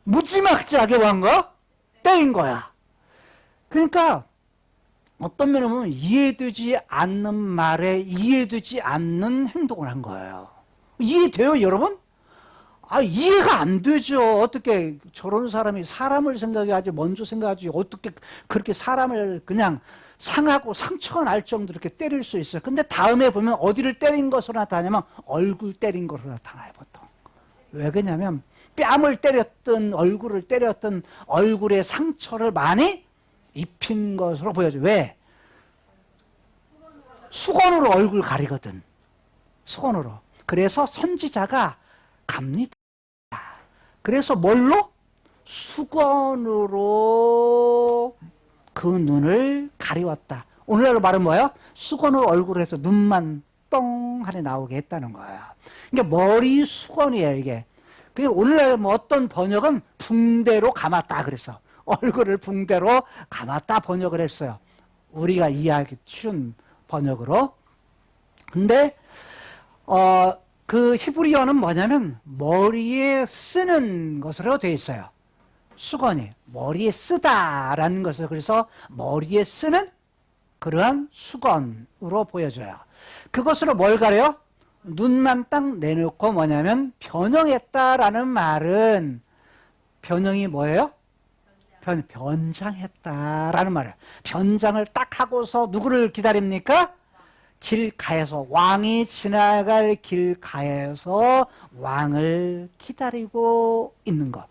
무지막지하게 뭐 한 거야? 때린 거야. 그러니까 어떤 면에 보면 이해되지 않는 말에 이해되지 않는 행동을 한 거예요. 이해돼요, 여러분? 이해가 안 되죠. 어떻게 저런 사람이 사람을 생각해야지 먼저 생각하지 어떻게 그렇게 사람을 그냥 상하고 상처가 날 정도로 이렇게 때릴 수 있어요. 근데 다음에 보면 어디를 때린 것으로 나타나냐면 얼굴 때린 것으로 나타나요, 보통. 왜 그러냐면 뺨을 때렸든 얼굴을 때렸든 얼굴에 상처를 많이 입힌 것으로 보여져요. 왜? 수건으로 얼굴 가리거든. 수건으로. 그래서 선지자가 갑니다. 그래서 뭘로? 수건으로 그 눈을 가리웠다. 오늘날로 말은 뭐예요? 수건으로 얼굴을 해서 눈만 뻥 하니 나오게 했다는 거예요. 그러니까 머리 수건이에요, 이게. 오늘날 뭐 어떤 번역은 붕대로 감았다 그랬어. 얼굴을 붕대로 감았다 번역을 했어요. 우리가 이해하기 쉬운 번역으로. 근데 그 히브리어는 뭐냐면 머리에 쓰는 것으로 되어 있어요. 수건이 머리에 쓰다라는 것을, 그래서 머리에 쓰는 그러한 수건으로 보여져요. 그것으로 뭘 가려요? 눈만 딱 내놓고 뭐냐면 변형했다라는 말은, 변형이 뭐예요? 변장했다라는 말이에요. 변장을 딱 하고서 누구를 기다립니까? 길가에서, 왕이 지나갈 길가에서 왕을 기다리고 있는 것.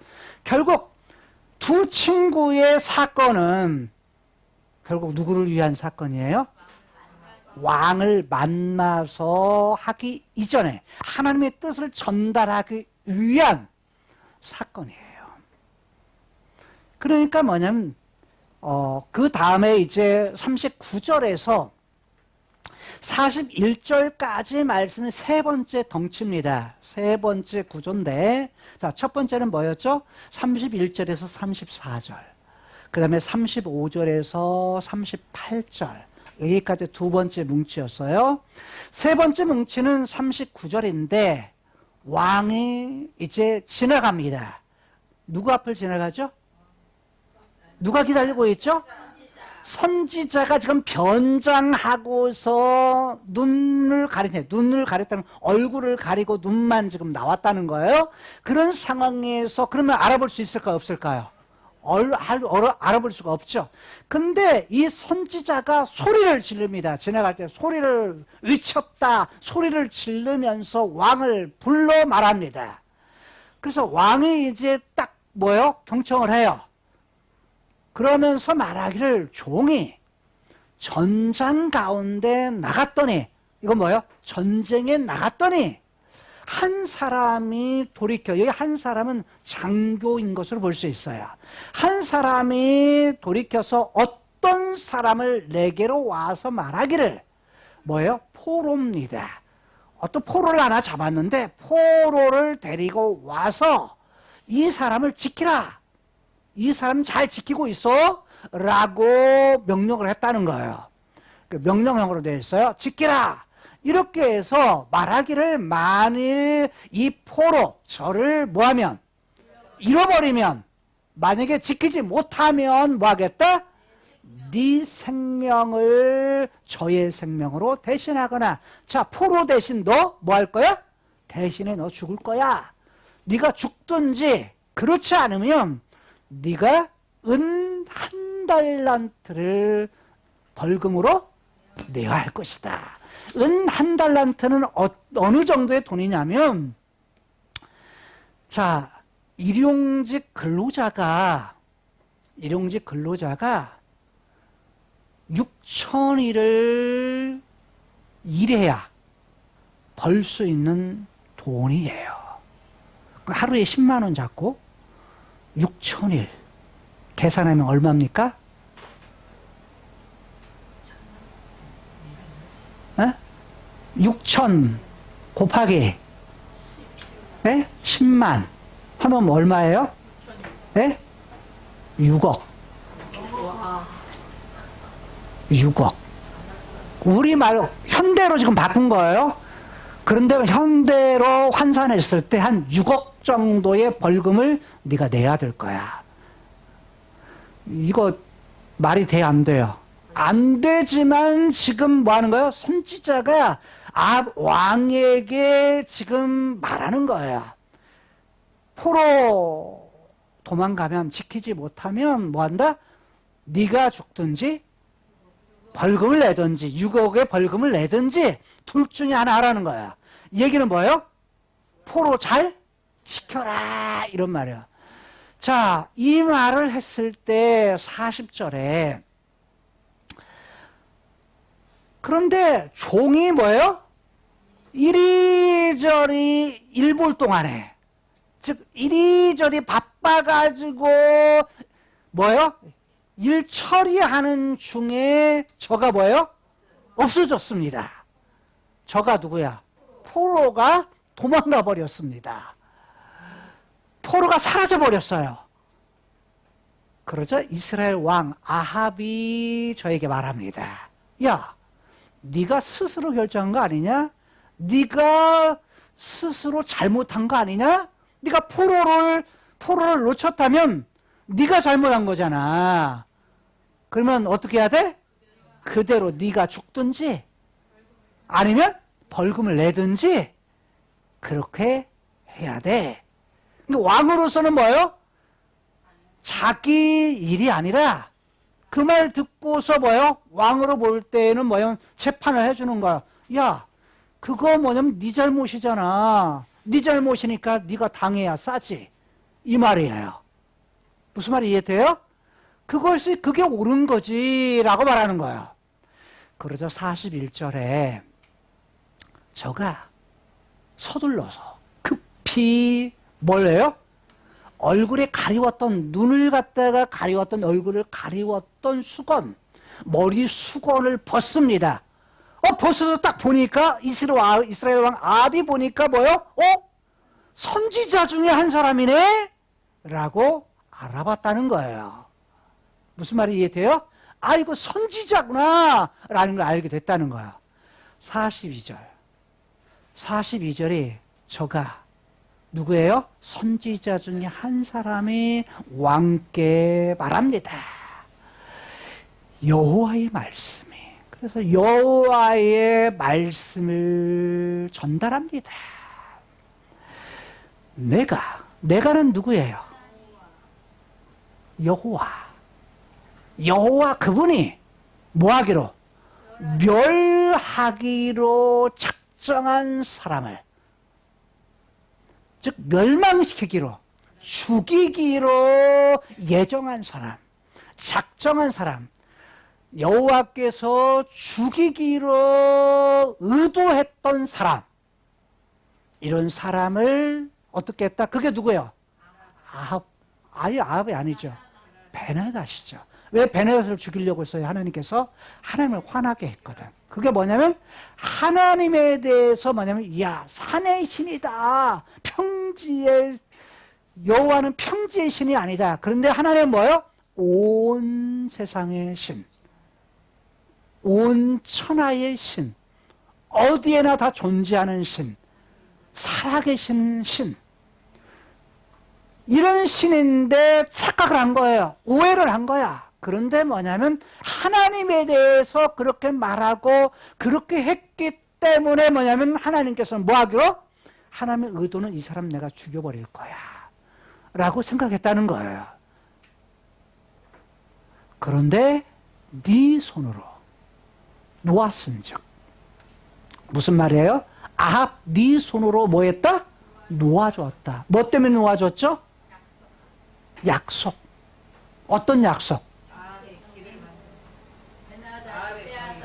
결국 두 친구의 사건은 결국 누구를 위한 사건이에요? 왕을 만나서 하기 이전에 하나님의 뜻을 전달하기 위한 사건이에요. 그러니까 뭐냐면 그 다음에 이제 39절에서 41절까지 말씀은 세 번째 덩치입니다. 세 번째 구조인데, 자, 첫 번째는 뭐였죠? 31절에서 34절. 그 다음에 35절에서 38절. 여기까지 두 번째 뭉치였어요. 세 번째 뭉치는 39절인데, 왕이 이제 지나갑니다. 누구 앞을 지나가죠? 누가 기다리고 있죠? 선지자가 지금 변장하고서 눈을 가렸다는, 얼굴을 가리고 눈만 지금 나왔다는 거예요. 그런 상황에서 그러면 알아볼 수 있을까요, 없을까요? 알아볼 수가 없죠. 근데 이 선지자가 소리를 지릅니다. 지나갈 때 소리를 외쳤다. 소리를 지르면서 왕을 불러 말합니다. 그래서 왕이 이제 딱 뭐예요? 경청을 해요. 그러면서 말하기를, 종이 전장 가운데 나갔더니, 이건 뭐예요? 전쟁에 나갔더니 한 사람이 돌이켜, 여기 한 사람은 장교인 것으로 볼 수 있어요. 한 사람이 돌이켜서 어떤 사람을 내게로 와서 말하기를, 뭐예요? 포로입니다. 어떤 포로를 하나 잡았는데 포로를 데리고 와서 이 사람을 지키라. 이 사람 잘 지키고 있어. 라고 명령을 했다는 거예요. 명령형으로 되어 있어요. 지키라. 이렇게 해서 말하기를, 만일 이 포로 저를 뭐하면, 잃어버리면, 만약에 지키지 못하면 뭐하겠다? 네 생명을 저의 생명으로 대신하거나. 자, 포로 대신 너 뭐 할 거야? 대신에 너 죽을 거야. 네가 죽든지, 그렇지 않으면 네가 은 1달란트를 벌금으로 내야 할 것이다. 은 1달란트는 어느 정도의 돈이냐면, 자, 일용직 근로자가 6,000일을 일해야 벌 수 있는 돈이에요. 하루에 10만 원 잡고 6,000일 계산하면 얼마입니까? 6,000 곱하기 10만 하면 얼마예요? 6억. 6억. 우리말 현대로 지금 바꾼 거예요. 그런데 현대로 환산했을 때 한 6억 정도의 벌금을 네가 내야 될 거야. 이거 말이 돼, 안 돼요? 안 되지만 지금 뭐 하는 거예요? 선지자가 왕에게 지금 말하는 거예요. 포로 도망가면, 지키지 못하면 뭐 한다? 네가 죽든지 벌금을 내든지, 6억의 벌금을 내든지 둘 중에 하나 하라는 거야. 얘기는 뭐예요? 포로 잘 지켜라, 이런 말이야. 자, 이 말을 했을 때 40절에, 그런데 종이 뭐예요? 이리저리 일 볼 동안에, 즉 이리저리 바빠가지고 뭐예요? 일 처리하는 중에 저가 뭐예요? 없어졌습니다. 저가 누구야? 포로가 도망가 버렸습니다. 포로가 사라져 버렸어요. 그러자 이스라엘 왕 아합이 저에게 말합니다. 야, 네가 스스로 결정한 거 아니냐? 네가 스스로 잘못한 거 아니냐? 네가 포로를 놓쳤다면 네가 잘못한 거잖아. 그러면 어떻게 해야 돼? 그대로 네가 죽든지 아니면 벌금을 내든지 그렇게 해야 돼. 근데 왕으로서는 뭐예요? 자기 일이 아니라 그 말 듣고서 뭐예요? 왕으로 볼 때는 뭐예요? 재판을 해주는 거야. 야, 그거 뭐냐면 네 잘못이잖아. 네 잘못이니까 네가 당해야 싸지. 이 말이에요. 무슨 말이 이해돼요? 그게 옳은 거지 라고 말하는 거예요. 그러자 41절에 저가 서둘러서 급히 뭘 해요? 얼굴에 가리웠던, 눈을 갖다가 가리웠던, 얼굴을 가리웠던 수건, 머리 수건을 벗습니다. 벗어서 딱 보니까 이스라엘 왕 아합이 보니까 뭐요? 선지자 중에 한 사람이네? 라고 알아봤다는 거예요. 무슨 말이 이해돼요? 아, 이거 선지자구나 라는 걸 알게 됐다는 거예요. 42절이 저가 누구예요? 선지자 중에 한 사람이 왕께 말합니다. 여호와의 말씀이. 그래서 여호와의 말씀을 전달합니다. 내가는 누구예요? 여호와 그분이 뭐하기로? 멸하기로 작정한 사람을, 즉 멸망시키기로, 죽이기로 예정한 사람, 작정한 사람, 여호와께서 죽이기로 의도했던 사람, 이런 사람을 어떻게 했다? 그게 누구예요? 아합. 아예 아합이 아니죠. 베나닷이죠. 왜 베나닷을 죽이려고 했어요? 하나님께서 하나님을 화나게 했거든. 그게 뭐냐면 하나님에 대해서 뭐냐면 야 산의 신이다. 평지의 여호와는 평지의 신이 아니다. 그런데 하나님은 뭐예요? 온 세상의 신. 온 천하의 신. 어디에나 다 존재하는 신. 살아계신 신. 이런 신인데 착각을 한 거예요. 오해를 한 거야. 그런데 뭐냐면 하나님에 대해서 그렇게 말하고 그렇게 했기 때문에 뭐냐면 하나님께서는 뭐 하기로? 하나님의 의도는 이 사람 내가 죽여버릴 거야 라고 생각했다는 거예요. 그런데 네 손으로 놓았은즉 무슨 말이에요? 아합 네 손으로 뭐 했다? 놓아줬다. 뭐 때문에 놓아줬죠? 약속. 어떤 약속?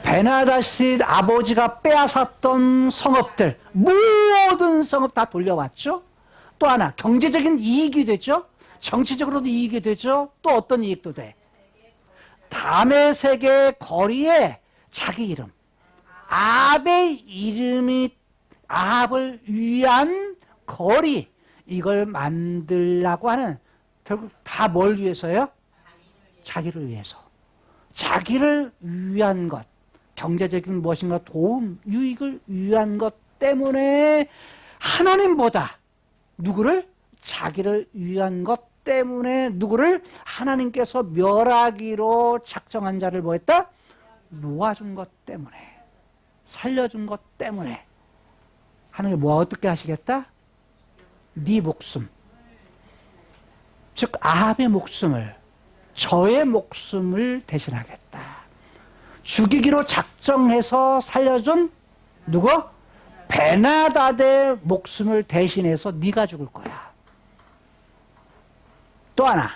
베나닷이 아버지가 빼앗았던 성읍들, 모든 성읍 다 돌려왔죠. 또 하나 경제적인 이익이 되죠. 정치적으로도 이익이 되죠. 또 어떤 이익도 돼? 다메섹의 거리에 자기 이름, 아합의 이름이 아합을 위한 거리, 이걸 만들라고 하는, 결국 다 뭘 위해서요? 자기를 위해서. 자기를 위한 것, 경제적인 무엇인가 도움, 유익을 위한 것 때문에 하나님보다 누구를? 자기를 위한 것 때문에 누구를? 하나님께서 멸하기로 작정한 자를 뭐 했다? 놓아준 것 때문에, 살려준 것 때문에 하나님이 뭐 어떻게 하시겠다? 네 목숨, 즉 아합의 목숨을, 저의 목숨을 대신하겠다. 죽이기로 작정해서 살려준 누구? 베나닷의 목숨을 대신해서 네가 죽을 거야. 또 하나,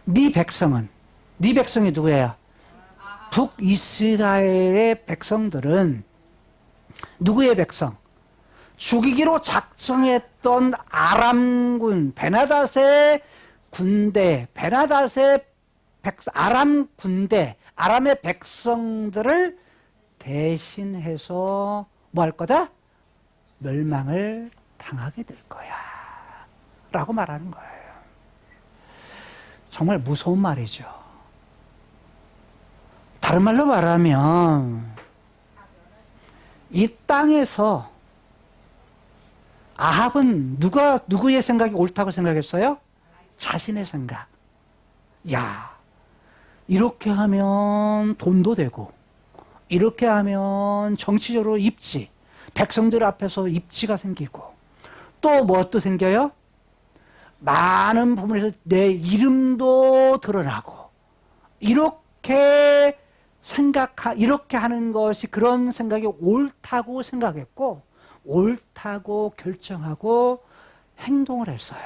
네 백성은, 네 백성이 누구예요? 북이스라엘의 백성들은 누구의 백성? 죽이기로 작정했던 아람군, 베나닷의 군대, 베나닷의 아람 군대, 아람의 백성들을 대신해서 뭐 할 거다? 멸망을 당하게 될 거야 라고 말하는 거예요. 정말 무서운 말이죠. 다른 말로 말하면 이 땅에서 아합은 누구의 생각이 옳다고 생각했어요? 자신의 생각. 야, 이렇게 하면 돈도 되고, 이렇게 하면 정치적으로 입지, 백성들 앞에서 입지가 생기고, 또 무엇도 생겨요? 많은 부분에서 내 이름도 드러나고, 이렇게 이렇게 하는 것이, 그런 생각이 옳다고 생각했고, 옳다고 결정하고 행동을 했어요.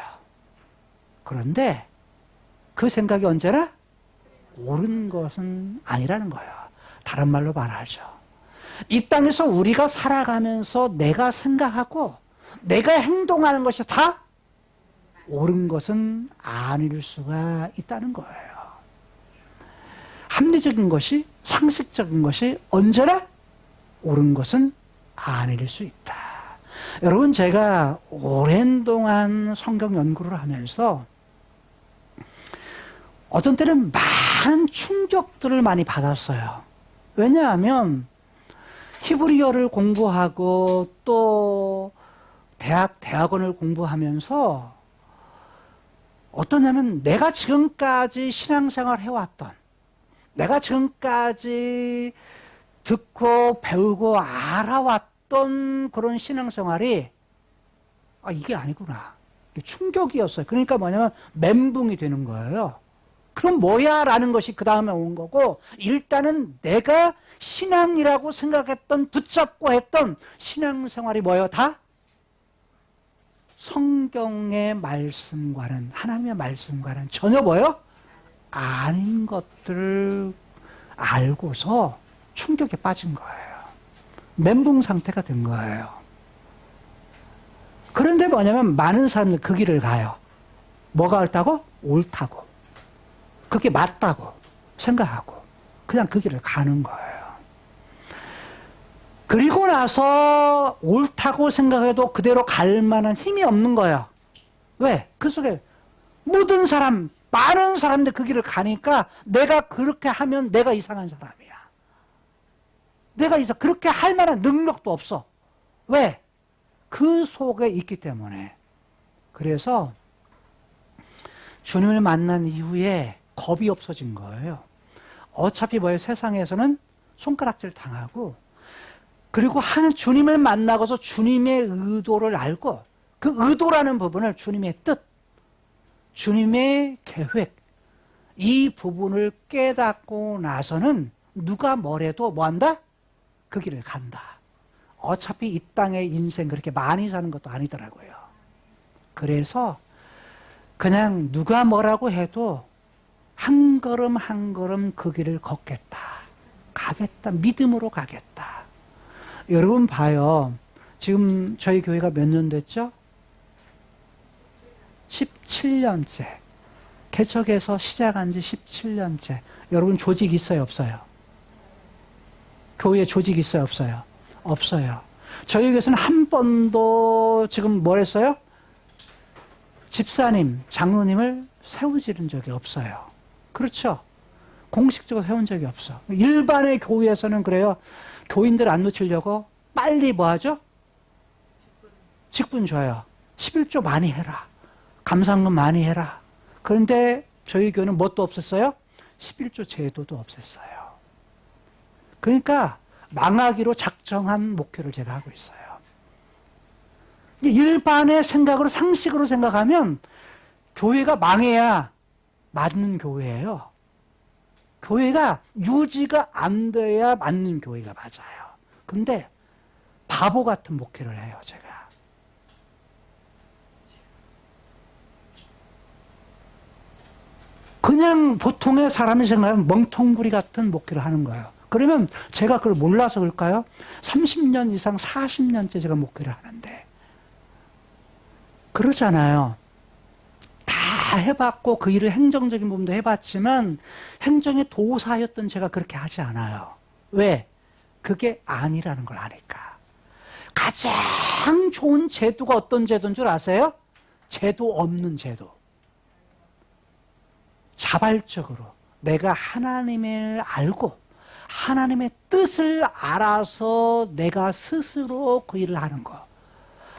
그런데 그 생각이 언제나 옳은 것은 아니라는 거예요. 다른 말로 말하죠. 이 땅에서 우리가 살아가면서 내가 생각하고 내가 행동하는 것이 다 옳은 것은 아닐 수가 있다는 거예요. 합리적인 것이, 상식적인 것이 언제나 옳은 것은 아닐 수 있다. 여러분, 제가 오랜 동안 성경 연구를 하면서 어떤 때는 많은 충격들을 많이 받았어요. 왜냐하면 히브리어를 공부하고 또 대학원을 공부하면서 어떠냐면 내가 지금까지 신앙생활 해왔던, 내가 지금까지 듣고 배우고 알아왔던 그런 신앙생활이 이게 아니구나. 충격이었어요. 그러니까 뭐냐면 멘붕이 되는 거예요. 그럼 뭐야? 라는 것이 그 다음에 온 거고, 일단은 내가 신앙이라고 생각했던, 붙잡고 했던 신앙생활이 뭐예요? 다 성경의 말씀과는, 하나님의 말씀과는 전혀 뭐예요? 아닌 것들을 알고서 충격에 빠진 거예요. 멘붕 상태가 된 거예요. 그런데 뭐냐면 많은 사람들 그 길을 가요. 뭐가 옳다고? 옳다고. 그게 맞다고 생각하고 그냥 그 길을 가는 거예요. 그리고 나서 옳다고 생각해도 그대로 갈 만한 힘이 없는 거예요. 왜? 그 속에 모든 사람, 많은 사람들 그 길을 가니까 내가 그렇게 하면 내가 이상한 사람이야. 그렇게 할 만한 능력도 없어. 왜? 그 속에 있기 때문에. 그래서 주님을 만난 이후에 겁이 없어진 거예요. 어차피 뭐예요? 세상에서는 손가락질 당하고 그리고 주님을 만나고서 주님의 의도를 알고 그 의도라는 부분을 주님의 뜻, 주님의 계획 이 부분을 깨닫고 나서는 누가 뭐래도 뭐한다? 그 길을 간다. 어차피 이 땅의 인생 그렇게 많이 사는 것도 아니더라고요. 그래서 그냥 누가 뭐라고 해도 한 걸음 한 걸음 그 길을 걷겠다. 가겠다. 믿음으로 가겠다. 여러분 봐요. 지금 저희 교회가 몇 년 됐죠? 17년째. 개척해서 시작한 지 17년째. 여러분 조직 있어요? 없어요? 교회에 조직 있어요? 없어요? 없어요. 저희 교회에서는 한 번도 지금 뭘 했어요? 집사님, 장로님을 세우지른 적이 없어요. 그렇죠? 공식적으로 세운 적이 없어. 일반의 교회에서는 그래요. 교인들 안 놓치려고 빨리 뭐 하죠? 직분 줘요. 11조 많이 해라. 감상금 많이 해라. 그런데 저희 교회는 뭣도 없었어요? 11조 제도도 없었어요. 그러니까 망하기로 작정한 목표를 제가 하고 있어요. 일반의 생각으로 상식으로 생각하면 교회가 망해야 맞는 교회예요. 교회가 유지가 안 돼야 맞는 교회가 맞아요. 근데 바보 같은 목회를 해요, 제가. 그냥 보통의 사람이 생각하면 멍텅구리 같은 목회를 하는 거예요. 그러면 제가 그걸 몰라서 그럴까요? 30년 이상 40년째 제가 목회를 하는데 그러잖아요. 다 해봤고 그 일을 행정적인 부분도 해봤지만 행정의 도사였던 제가 그렇게 하지 않아요. 왜? 그게 아니라는 걸 아니까. 가장 좋은 제도가 어떤 제도인 줄 아세요? 제도 없는 제도. 자발적으로 내가 하나님을 알고 하나님의 뜻을 알아서 내가 스스로 그 일을 하는 거.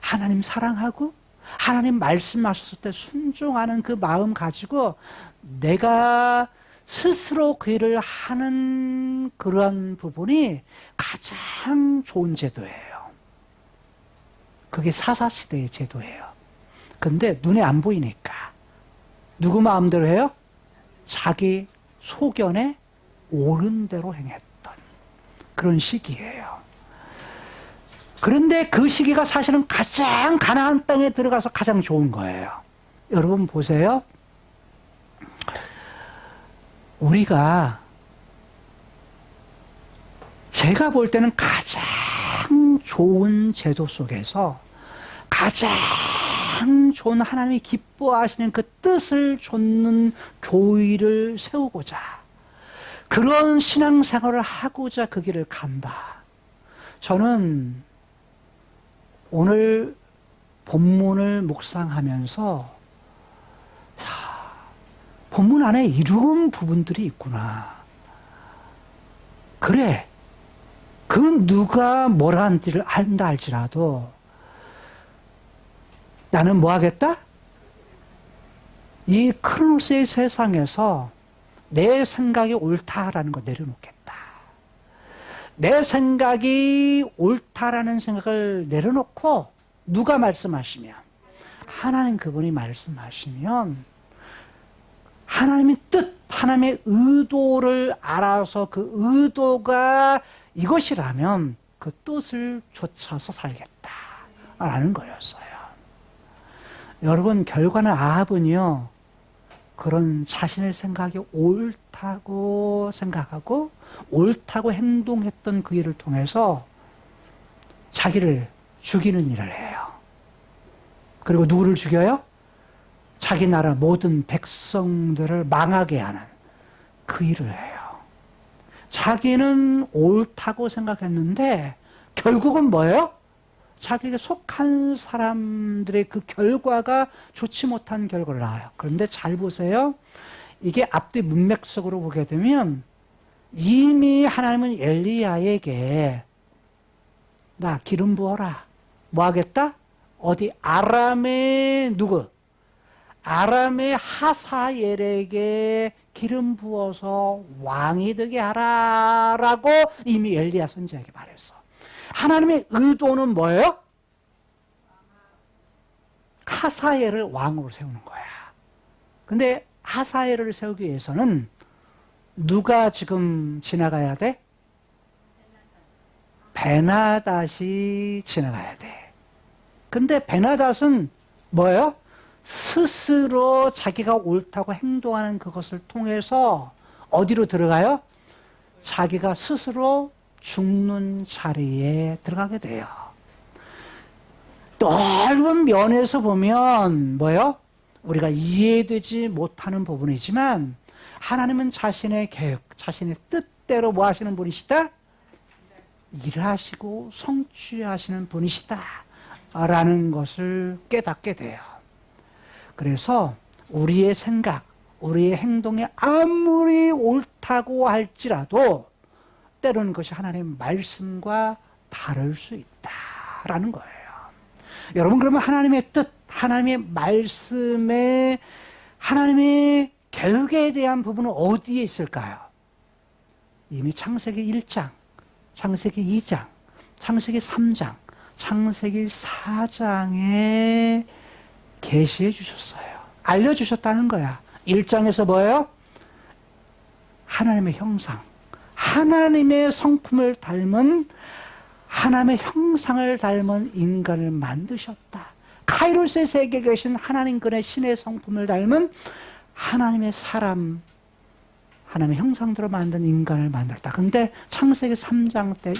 하나님 사랑하고 하나님 말씀하셨을 때 순종하는 그 마음 가지고 내가 스스로 그 일을 하는 그런 부분이 가장 좋은 제도예요. 그게 사사시대의 제도예요. 근데 눈에 안 보이니까 누구 마음대로 해요? 자기 소견에 옳은 대로 행했던 그런 시기예요. 그런데 그 시기가 사실은 가장 가나안 땅에 들어가서 가장 좋은 거예요. 여러분 보세요. 우리가 제가 볼 때는 가장 좋은 제도 속에서 가장 좋은 하나님이 기뻐하시는 그 뜻을 좇는 교회를 세우고자 그런 신앙생활을 하고자 그 길을 간다. 저는 오늘 본문을 묵상하면서 본문 안에 이런 부분들이 있구나. 그래. 그 누가 뭐라 하는지를 안다 할지라도 나는 뭐 하겠다? 이 크로노스의 세상에서 내 생각이 옳다라는 거 내려놓겠다. 내 생각이 옳다라는 생각을 내려놓고 누가 말씀하시면 하나님 그분이 말씀하시면 하나님의 뜻, 하나님의 의도를 알아서 그 의도가 이것이라면 그 뜻을 좇아서 살겠다라는 거였어요. 여러분 결과는 아합은요 그런 자신의 생각이 옳다고 생각하고 옳다고 행동했던 그 일을 통해서 자기를 죽이는 일을 해요. 그리고 누구를 죽여요? 자기 나라 모든 백성들을 망하게 하는 그 일을 해요. 자기는 옳다고 생각했는데 결국은 뭐예요? 자기에게 속한 사람들의 그 결과가 좋지 못한 결과를 낳아요. 그런데 잘 보세요. 이게 앞뒤 문맥 속으로 보게 되면 이미 하나님은 엘리야에게 나 기름 부어라. 뭐 하겠다? 어디 아람의 누구? 아람의 하사엘에게 기름 부어서 왕이 되게 하라라고 이미 엘리야 선지자에게 말했어. 하나님의 의도는 뭐예요? 하사엘을 왕으로 세우는 거야. 근데 하사엘을 세우기 위해서는 누가 지금 지나가야 돼? 베나닷이 지나가야 돼. 근데 베나닷은 뭐예요? 스스로 자기가 옳다고 행동하는 그것을 통해서 어디로 들어가요? 자기가 스스로 죽는 자리에 들어가게 돼요. 넓은 면에서 보면 뭐예요? 우리가 이해되지 못하는 부분이지만 하나님은 자신의 계획, 자신의 뜻대로 뭐 하시는 분이시다? 일하시고 성취하시는 분이시다 라는 것을 깨닫게 돼요. 그래서 우리의 생각, 우리의 행동이 아무리 옳다고 할지라도 때로는 그것이 하나님의 말씀과 다를 수 있다라는 거예요. 여러분 그러면 하나님의 뜻, 하나님의 말씀에 하나님의 계획에 대한 부분은 어디에 있을까요? 이미 창세기 1장, 창세기 2장, 창세기 3장, 창세기 4장에 계시해 주셨어요. 알려주셨다는 거야. 1장에서 뭐예요? 하나님의 형상, 하나님의 성품을 닮은 하나님의 형상을 닮은 인간을 만드셨다. 카이로스의 세계에 계신 하나님권의 신의 성품을 닮은 하나님의 사람, 하나님의 형상대로 만든 인간을 만들었다. 근데 창세기 3장 때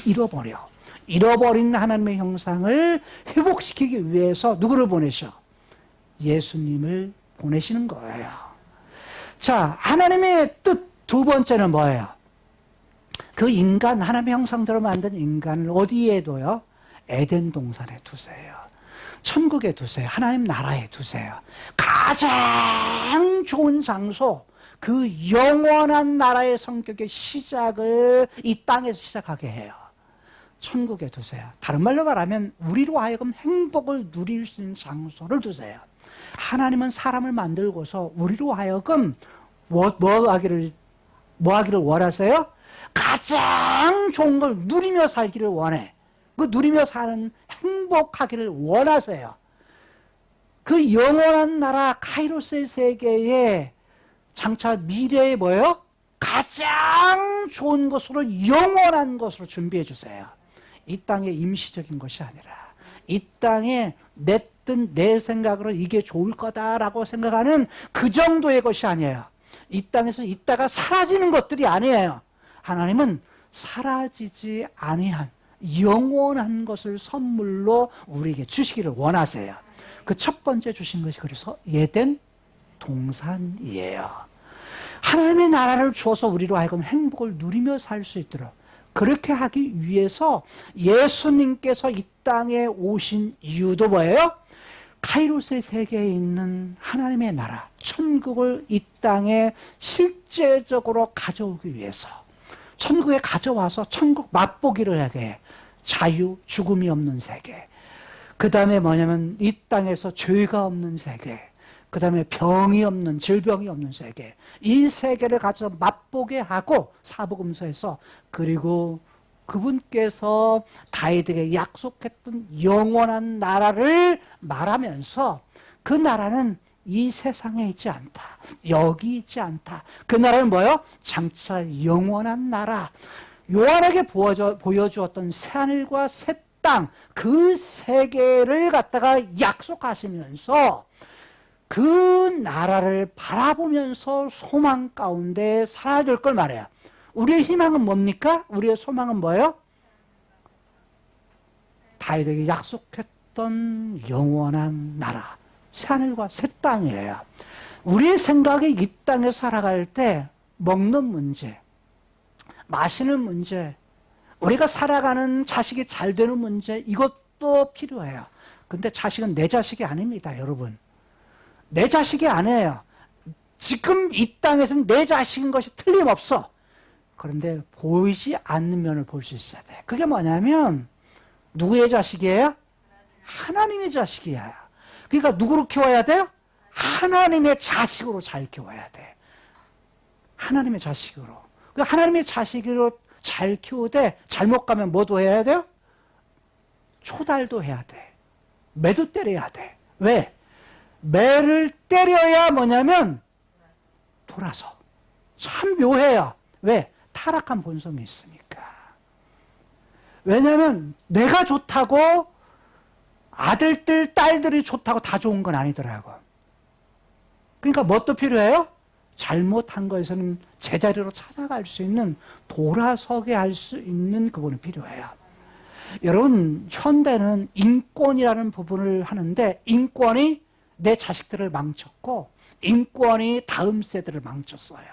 잃어버린 하나님의 형상을 회복시키기 위해서 누구를 보내셔? 예수님을 보내시는 거예요. 자, 하나님의 뜻 두 번째는 뭐예요? 그 인간, 하나님의 형상대로 만든 인간을 어디에 둬요? 에덴 동산에 두세요. 천국에 두세요. 하나님 나라에 두세요. 가장 좋은 장소, 그 영원한 나라의 성격의 시작을 이 땅에서 시작하게 해요. 천국에 두세요. 다른 말로 말하면 우리로 하여금 행복을 누릴 수 있는 장소를 두세요. 하나님은 사람을 만들고서 우리로 하여금 뭐 하기를 원하세요? 가장 좋은 걸 누리며 살기를 원해. 그 누리며 사는 행복하기를 원하세요. 그 영원한 나라 카이로스의 세계에 장차 미래에 뭐예요? 가장 좋은 것으로 영원한 것으로 준비해 주세요. 이 땅에 임시적인 것이 아니라 이 땅에 내 뜻, 내 생각으로 이게 좋을 거다라고 생각하는 그 정도의 것이 아니에요. 이 땅에서 있다가 사라지는 것들이 아니에요. 하나님은 사라지지 아니한 영원한 것을 선물로 우리에게 주시기를 원하세요. 그 첫 번째 주신 것이 그래서 에덴 동산이에요. 하나님의 나라를 주어서 우리로 하여금 행복을 누리며 살 수 있도록 그렇게 하기 위해서 예수님께서 이 땅에 오신 이유도 뭐예요? 카이로스의 세계에 있는 하나님의 나라, 천국을 이 땅에 실제적으로 가져오기 위해서 천국에 가져와서 천국 맛보기를 하게 자유, 죽음이 없는 세계, 그 다음에 뭐냐면 이 땅에서 죄가 없는 세계, 그 다음에 병이 없는, 질병이 없는 세계, 이 세계를 가서 맛보게 하고 사복음서에서 그리고 그분께서 다윗에게 약속했던 영원한 나라를 말하면서 그 나라는 이 세상에 있지 않다. 여기 있지 않다. 그 나라는 뭐예요? 장차 영원한 나라. 요한에게 보여주었던 새하늘과 새 땅, 그 세계를 갖다가 약속하시면서 그 나라를 바라보면서 소망 가운데 살아야 될 걸 말해요. 우리의 희망은 뭡니까? 우리의 소망은 뭐예요? 다윗에게 약속했던 어떤 영원한 나라, 새하늘과 새 땅이에요. 우리의 생각이 이 땅에 살아갈 때 먹는 문제, 마시는 문제, 우리가 살아가는 자식이 잘 되는 문제, 이것도 필요해요. 근데 자식은 내 자식이 아닙니다, 여러분. 내 자식이 아니에요. 지금 이 땅에서는 내 자식인 것이 틀림없어. 그런데 보이지 않는 면을 볼 수 있어야 돼. 그게 뭐냐면 누구의 자식이에요? 하나님의 자식이야. 그러니까 누구로 키워야 돼요? 하나님의 자식으로 잘 키워야 돼. 하나님의 자식으로. 하나님의 자식으로 잘 키우되 잘못 가면 뭐도 해야 돼요? 초달도 해야 돼. 매도 때려야 돼. 왜? 매를 때려야 뭐냐면 돌아서. 참 묘해요. 왜? 타락한 본성이 있으니까. 왜냐하면 내가 좋다고 아들들, 딸들이 좋다고 다 좋은 건 아니더라고. 그러니까 뭣도 필요해요? 잘못한 거에서는 제자리로 찾아갈 수 있는, 돌아서게 할 수 있는 그거는 필요해요. 여러분, 현대는 인권이라는 부분을 하는데 인권이 내 자식들을 망쳤고 인권이 다음 세대를 망쳤어요.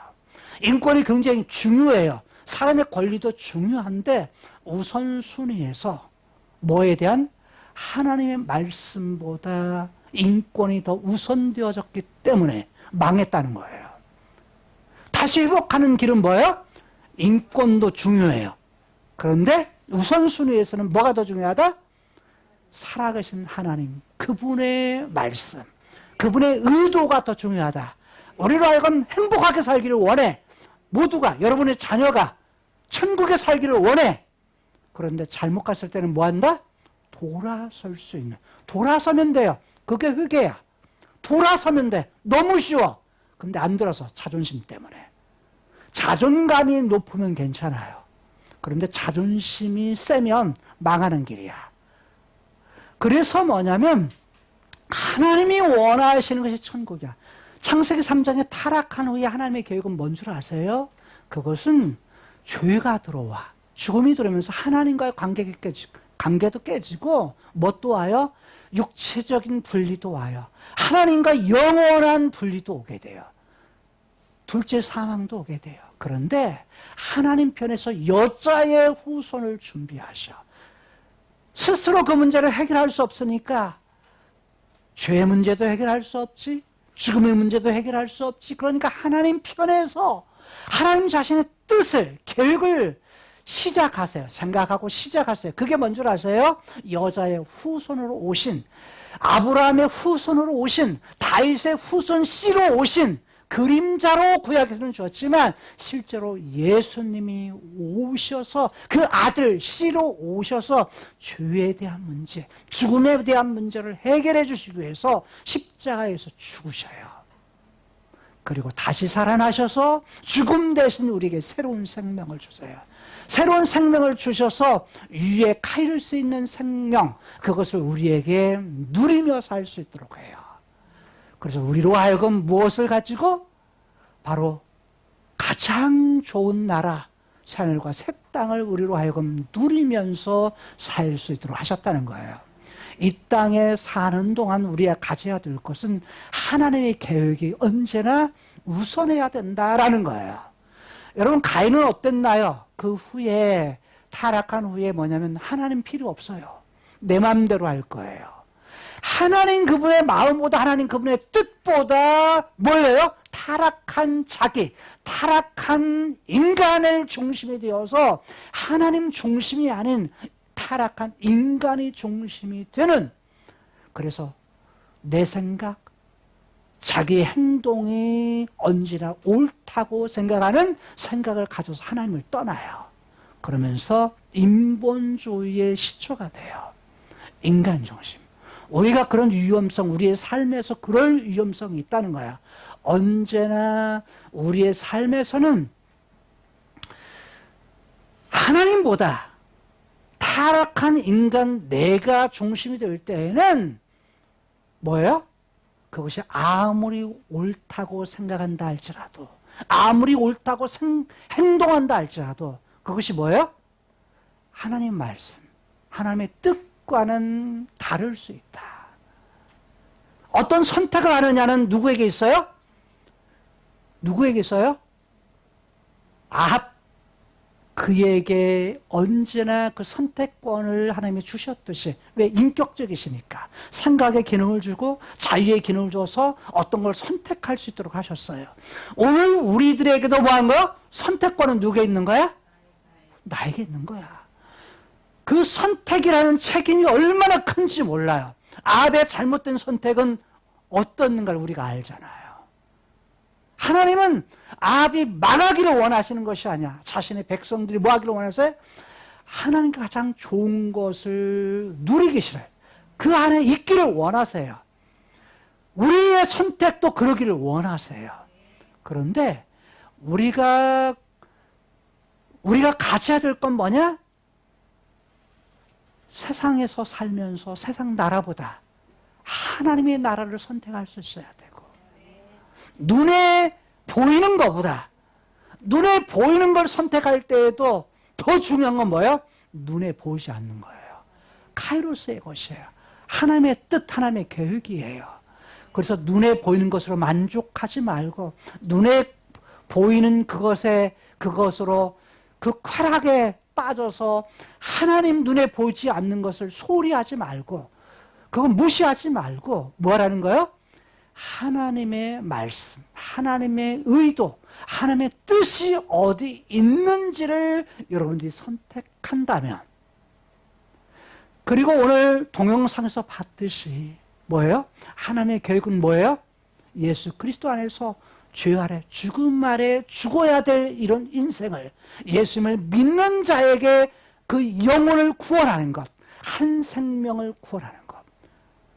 인권이 굉장히 중요해요. 사람의 권리도 중요한데 우선순위에서 뭐에 대한 하나님의 말씀보다 인권이 더 우선되어졌기 때문에 망했다는 거예요. 다시 회복하는 길은 뭐예요? 인권도 중요해요. 그런데 우선순위에서는 뭐가 더 중요하다? 살아계신 하나님, 그분의 말씀, 그분의 의도가 더 중요하다. 우리로 하여금 행복하게 살기를 원해. 모두가, 여러분의 자녀가 천국에 살기를 원해. 그런데 잘못 갔을 때는 뭐 한다? 돌아설 수 있는. 돌아서면 돼요. 그게 회개야. 돌아서면 돼. 너무 쉬워. 근데 안 들어서 자존심 때문에. 자존감이 높으면 괜찮아요. 그런데 자존심이 세면 망하는 길이야. 그래서 뭐냐면 하나님이 원하시는 것이 천국이야. 창세기 3장에 타락한 후에 하나님의 계획은 뭔 줄 아세요? 그것은 죄가 들어와. 죽음이 들어오면서 하나님과의 관계도 깨지고 뭣도 와요? 육체적인 분리도 와요. 하나님과 영원한 분리도 오게 돼요. 둘째 사망도 오게 돼요. 그런데 하나님 편에서 여자의 후손을 준비하셔. 스스로 그 문제를 해결할 수 없으니까 죄의 문제도 해결할 수 없지, 죽음의 문제도 해결할 수 없지. 그러니까 하나님 편에서 하나님 자신의 뜻을, 계획을 시작하세요. 생각하고 시작하세요. 그게 뭔 줄 아세요? 여자의 후손으로 오신, 아브라함의 후손으로 오신, 다윗의 후손 씨로 오신, 그림자로 구약에서는 주었지만 실제로 예수님이 오셔서 그 아들 씨로 오셔서 죄에 대한 문제, 죽음에 대한 문제를 해결해 주시기 위해서 십자가에서 죽으셔요. 그리고 다시 살아나셔서 죽음 대신 우리에게 새로운 생명을 주세요. 새로운 생명을 주셔서 위에 카이를 수 있는 생명, 그것을 우리에게 누리며 살 수 있도록 해요. 그래서 우리로 하여금 무엇을 가지고? 바로 가장 좋은 나라, 하늘과 새 땅을 우리로 하여금 누리면서 살 수 있도록 하셨다는 거예요. 이 땅에 사는 동안 우리가 가져야 될 것은 하나님의 계획이 언제나 우선해야 된다라는 거예요. 여러분, 가인은 어땠나요? 그 후에, 타락한 후에 뭐냐면 하나님 필요 없어요. 내 마음대로 할 거예요. 하나님 그분의 마음보다, 하나님 그분의 뜻보다 뭐예요? 타락한 자기, 타락한 인간을 중심이 되어서 하나님 중심이 아닌 타락한 인간이 중심이 되는, 그래서 내 생각, 자기 행동이 언제나 옳다고 생각하는 생각을 가져서 하나님을 떠나요. 그러면서 인본주의의 시초가 돼요. 인간 중심. 우리가 그런 위험성, 우리의 삶에서 그럴 위험성이 있다는 거야. 언제나 우리의 삶에서는 하나님보다 타락한 인간, 내가 중심이 될 때에는 뭐예요? 그것이 아무리 옳다고 생각한다 할지라도, 아무리 옳다고 행동한다 할지라도 그것이 뭐예요? 하나님 말씀, 하나님의 뜻과 선택과는 다를 수 있다. 어떤 선택을 하느냐는 누구에게 있어요? 누구에게 있어요? 아합. 그에게 언제나 그 선택권을 하나님이 주셨듯이, 왜? 인격적이시니까 생각의 기능을 주고 자유의 기능을 줘서 어떤 걸 선택할 수 있도록 하셨어요. 오늘 우리들에게도 뭐한 거야? 선택권은 누구에 있는 거야? 나에게 있는 거야. 그 선택이라는 책임이 얼마나 큰지 몰라요. 아합의 잘못된 선택은 어떻는가를 우리가 알잖아요. 하나님은 아합이 망하기를 원하시는 것이 아니야. 자신의 백성들이 뭐 하기를 원하세요? 하나님께 가장 좋은 것을 누리기 싫어요. 그 안에 있기를 원하세요. 우리의 선택도 그러기를 원하세요. 그런데 우리가 가져야 될 건 뭐냐? 세상에서 살면서 세상 나라보다 하나님의 나라를 선택할 수 있어야 되고, 눈에 보이는 것보다 눈에 보이는 걸 선택할 때에도 더 중요한 건 뭐예요? 눈에 보이지 않는 거예요. 카이로스의 것이에요. 하나님의 뜻, 하나님의 계획이에요. 그래서 눈에 보이는 것으로 만족하지 말고 눈에 보이는 그것으로 그 쾌락에 빠져서 하나님 눈에 보이지 않는 것을 소홀히 하지 말고, 그건 무시하지 말고 뭐라는 거예요? 하나님의 말씀, 하나님의 의도, 하나님의 뜻이 어디 있는지를 여러분들이 선택한다면, 그리고 오늘 동영상에서 봤듯이 뭐예요? 하나님의 계획은 뭐예요? 예수 그리스도 안에서 죄 아래 죽음 아래 죽어야 될 이런 인생을, 예수님을 믿는 자에게 그 영혼을 구원하는 것, 한 생명을 구원하는 것.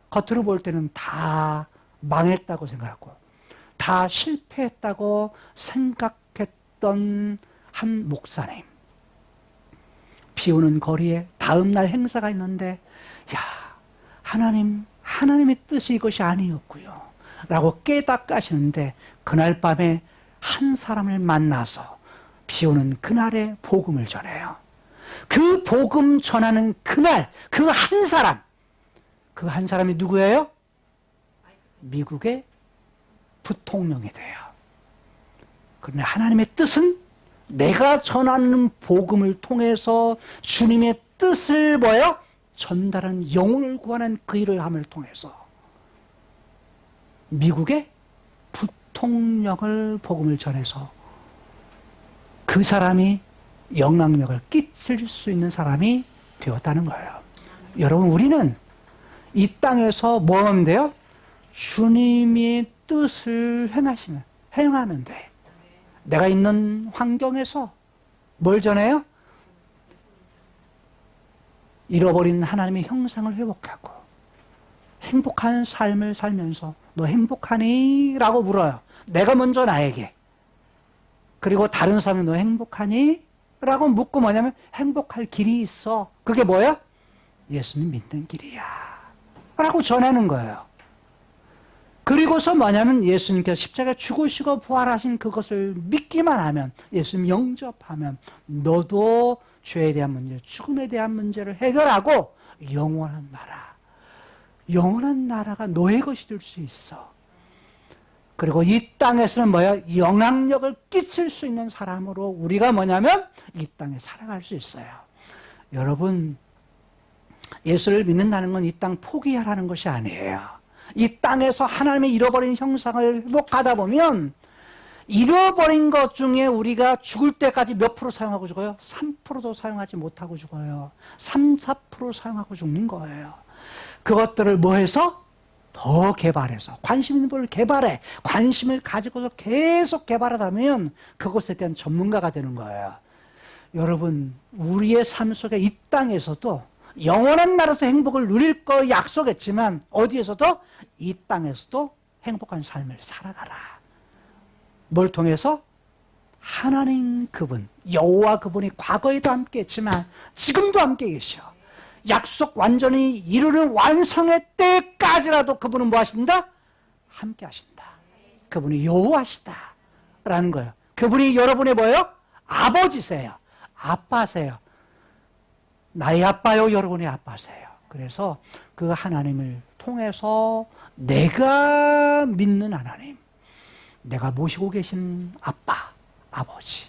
겉으로 볼 때는 다 망했다고 생각하고 다 실패했다고 생각했던 한 목사님, 비 오는 거리에 다음날 행사가 있는데, 야, 하나님의 뜻이 이것이 아니었고요 라고 깨닫가시는데, 그날 밤에 한 사람을 만나서 비 오는 그날에 복음을 전해요. 그 복음 전하는 그날 그 한 사람이 누구예요? 미국의 부통령이 돼요. 그런데 하나님의 뜻은 내가 전하는 복음을 통해서 주님의 뜻을 뭐예요? 전달한, 영혼을 구하는 그 일을 함을 통해서 미국의 부통령을 복음을 전해서 그 사람이 영향력을 끼칠 수 있는 사람이 되었다는 거예요. 여러분, 우리는 이 땅에서 뭐 하면 돼요? 주님의 뜻을 행하면 돼. 내가 있는 환경에서 뭘 전해요? 잃어버린 하나님의 형상을 회복하고 행복한 삶을 살면서 너 행복하니? 라고 물어요. 내가 먼저 나에게. 그리고 다른 사람이 너 행복하니? 라고 묻고 뭐냐면 행복할 길이 있어. 그게 뭐야? 예수님 믿는 길이야. 라고 전하는 거예요. 그리고서 뭐냐면 예수님께서 십자가에 죽으시고 부활하신 그것을 믿기만 하면, 예수님 영접하면 너도 죄에 대한 문제, 죽음에 대한 문제를 해결하고 영원한 나라가 너의 것이 될 수 있어. 그리고 이 땅에서는 뭐야? 영향력을 끼칠 수 있는 사람으로 우리가 뭐냐면 이 땅에 살아갈 수 있어요. 여러분, 예수를 믿는다는 건 이 땅 포기하라는 것이 아니에요. 이 땅에서 하나님의 잃어버린 형상을 회복하다 보면 잃어버린 것 중에 우리가 죽을 때까지 몇 프로 사용하고 죽어요? 3%도 사용하지 못하고 죽어요. 3, 4% 사용하고 죽는 거예요. 그것들을 뭐 해서? 더 개발해서, 관심 있는 걸 개발해, 관심을 가지고서 계속 개발하다 보면 그것에 대한 전문가가 되는 거예요. 여러분, 우리의 삶 속에 이 땅에서도 영원한 나라에서 행복을 누릴 거 약속했지만 어디에서도? 이 땅에서도 행복한 삶을 살아가라. 뭘 통해서? 하나님 그분, 여호와 그분이 과거에도 함께 했지만 지금도 함께 계셔. 약속 완전히 이루는 완성의 때까지라도 그분은 뭐 하신다? 함께 하신다. 그분이 여호와시다 라는 거예요. 그분이 여러분의 뭐예요? 아버지세요. 아빠세요. 나의 아빠요, 여러분의 아빠세요. 그래서 그 하나님을 통해서 내가 믿는 하나님, 내가 모시고 계신 아빠, 아버지,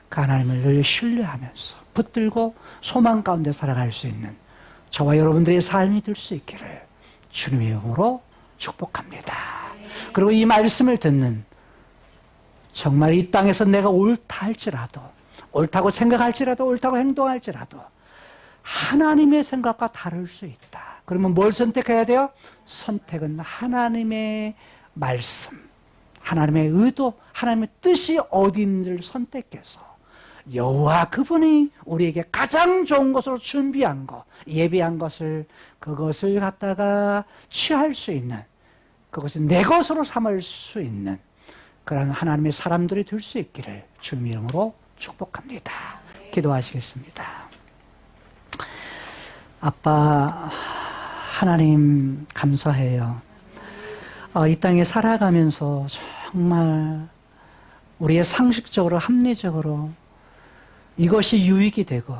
그 하나님을 늘 신뢰하면서 붙들고 소망 가운데 살아갈 수 있는 저와 여러분들의 삶이 될 수 있기를 주님의 이름으로 축복합니다. 그리고 이 말씀을 듣는, 정말 이 땅에서 내가 옳다 할지라도, 옳다고 생각할지라도, 옳다고 행동할지라도 하나님의 생각과 다를 수 있다. 그러면 뭘 선택해야 돼요? 선택은 하나님의 말씀, 하나님의 의도, 하나님의 뜻이 어디 있는지를 선택해서 여호와 그분이 우리에게 가장 좋은 것으로 준비한 것, 예비한 것을, 그것을 갖다가 취할 수 있는, 그것을 내 것으로 삼을 수 있는 그런 하나님의 사람들이 될 수 있기를 주님 이름으로 축복합니다. 기도하시겠습니다. 아빠 하나님 감사해요. 이 땅에 살아가면서 정말 우리의 상식적으로, 합리적으로 이것이 유익이 되고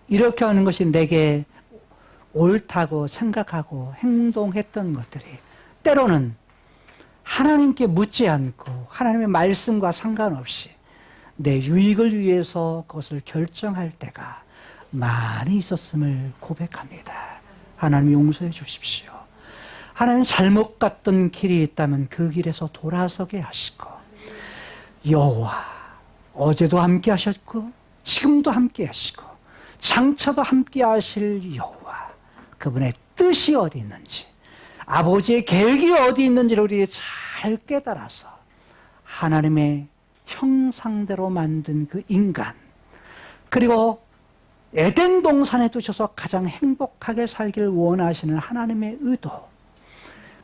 이렇게 하는 것이 내게 옳다고 생각하고 행동했던 것들이 때로는 하나님께 묻지 않고 하나님의 말씀과 상관없이 내 유익을 위해서 그것을 결정할 때가 많이 있었음을 고백합니다. 하나님 용서해 주십시오. 하나님 잘못 갔던 길이 있다면 그 길에서 돌아서게 하시고, 여호와 어제도 함께 하셨고 지금도 함께 하시고 장차도 함께 하실 여호와, 그분의 뜻이 어디 있는지, 아버지의 계획이 어디 있는지를 우리 잘 깨달아서 하나님의 형상대로 만든 그 인간, 그리고 에덴 동산에 두셔서 가장 행복하게 살기를 원하시는 하나님의 의도,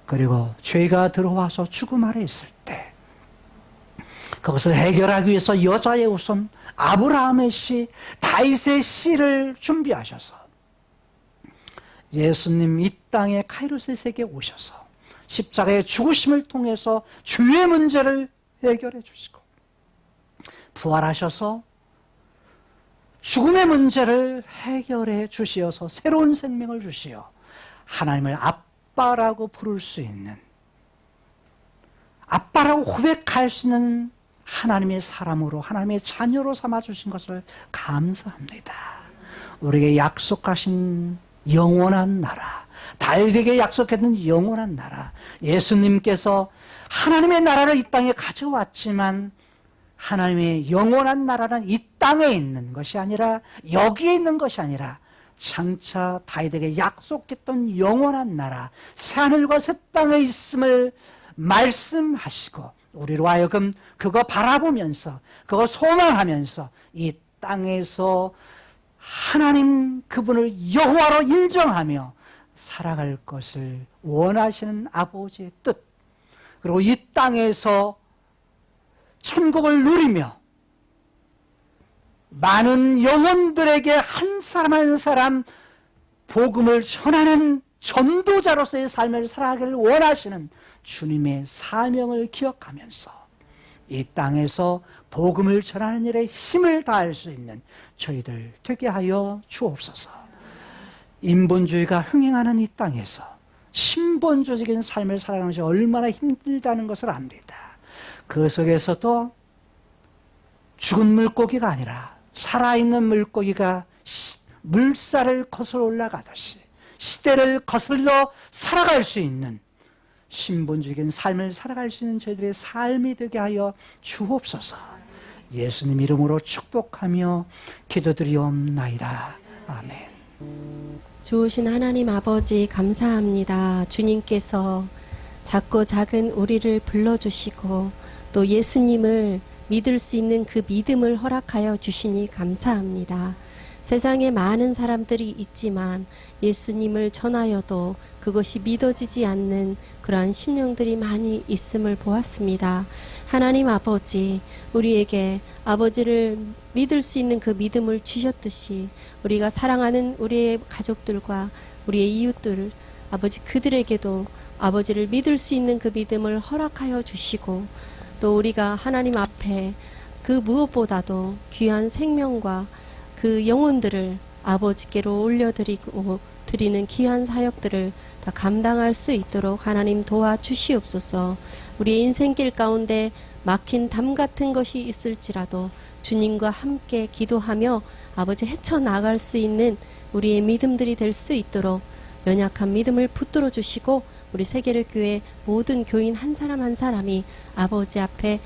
그리고 죄가 들어와서 죽음 아래 있을 때 그것을 해결하기 위해서 여자의 우선 아브라함의 씨, 다윗의 씨를 준비하셔서 예수님 이 땅에 카이로스에게 오셔서 십자가의 죽으심을 통해서 죄의 문제를 해결해 주시고, 부활하셔서 죽음의 문제를 해결해 주시어서 새로운 생명을 주시어 하나님을 아빠라고 부를 수 있는, 아빠라고 고백할 수 있는 하나님의 사람으로, 하나님의 자녀로 삼아주신 것을 감사합니다. 우리에게 약속하신 영원한 나라, 다윗에게 약속했던 영원한 나라, 예수님께서 하나님의 나라를 이 땅에 가져왔지만 하나님의 영원한 나라는 이 땅에 있는 것이 아니라, 여기에 있는 것이 아니라 장차 다윗에게 약속했던 영원한 나라, 새하늘과 새 땅에 있음을 말씀하시고 우리로 하여금 그거 바라보면서, 그거 소망하면서 이 땅에서 하나님 그분을 여호와로 인정하며 살아갈 것을 원하시는 아버지의 뜻, 그리고 이 땅에서 천국을 누리며 많은 영혼들에게 한 사람 한 사람 복음을 전하는 전도자로서의 삶을 살아가기를 원하시는 주님의 사명을 기억하면서 이 땅에서 복음을 전하는 일에 힘을 다할 수 있는 저희들 되게 하여 주옵소서. 인본주의가 흥행하는 이 땅에서 신본주의적인 삶을 살아가는 것이 얼마나 힘들다는 것을 압니다. 그 속에서도 죽은 물고기가 아니라 살아있는 물고기가 물살을 거슬러 올라가듯이 시대를 거슬러 살아갈 수 있는 신본주의적인 삶을 살아갈 수 있는 저희들의 삶이 되게 하여 주옵소서. 예수님 이름으로 축복하며 기도드리옵나이다. 아멘. 좋으신 하나님 아버지 감사합니다. 주님께서 작고 작은 우리를 불러주시고 또 예수님을 믿을 수 있는 그 믿음을 허락하여 주시니 감사합니다. 세상에 많은 사람들이 있지만 예수님을 전하여도 그것이 믿어지지 않는 그러한 심령들이 많이 있음을 보았습니다. 하나님 아버지, 우리에게 아버지를 믿을 수 있는 그 믿음을 주셨듯이 우리가 사랑하는 우리의 가족들과 우리의 이웃들, 아버지 그들에게도 아버지를 믿을 수 있는 그 믿음을 허락하여 주시고, 또 우리가 하나님 앞에 그 무엇보다도 귀한 생명과 그 영혼들을 아버지께로 올려드리고 드리는 귀한 사역들을 다 감당할 수 있도록 하나님 도와주시옵소서. 우리의 인생길 가운데 막힌 담 같은 것이 있을지라도 주님과 함께 기도하며 아버지 헤쳐나갈 수 있는 우리의 믿음들이 될 수 있도록 연약한 믿음을 붙들어 주시고 우리 세계를 교회 모든 교인 한 사람 한 사람이 아버지 앞에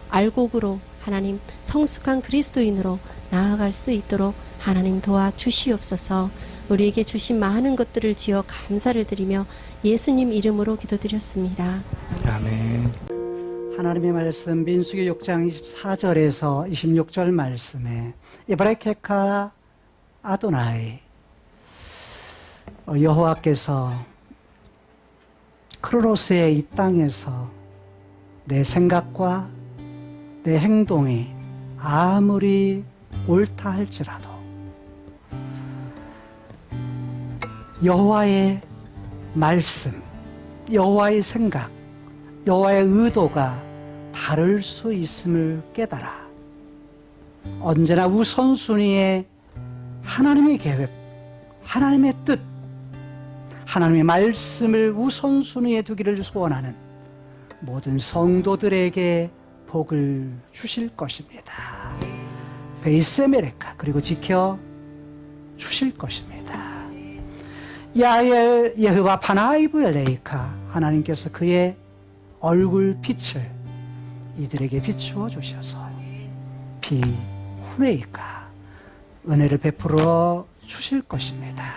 알곡으로 하나님 성숙한 그리스도인으로 나아갈 수 있도록 하나님 도와주시옵소서. 우리에게 주신 많은 것들을 지어 감사를 드리며 예수님 이름으로 기도드렸습니다. 아멘. 하나님의 말씀 민수기 6장 24절에서 26절 말씀에 에브라케카 아도나이 여호와께서 크로노스의 이 땅에서 내 생각과 내 행동이 아무리 옳다 할지라도 여호와의 말씀, 여호와의 생각, 여호와의 의도가 다를 수 있음을 깨달아 언제나 우선순위에 하나님의 계획, 하나님의 뜻, 하나님의 말씀을 우선순위에 두기를 소원하는 모든 성도들에게 복을 주실 것입니다. 베이스메레카 그리고 지켜 주실 것입니다. 야엘 예흐와 파나이브엘 레이카 하나님께서 그의 얼굴 빛을 이들에게 비추어 주셔서 비 후메이카 은혜를 베풀어 주실 것입니다.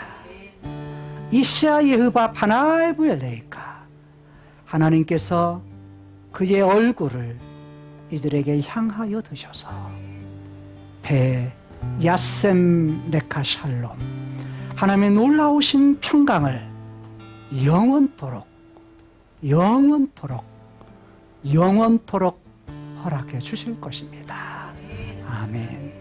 이시아 예흐바 파나이브엘 레이카 하나님께서 그의 얼굴을 이들에게 향하여 드셔서 배 야셈 레카 샬롬 하나님의 놀라우신 평강을 영원토록 허락해 주실 것입니다. 아멘.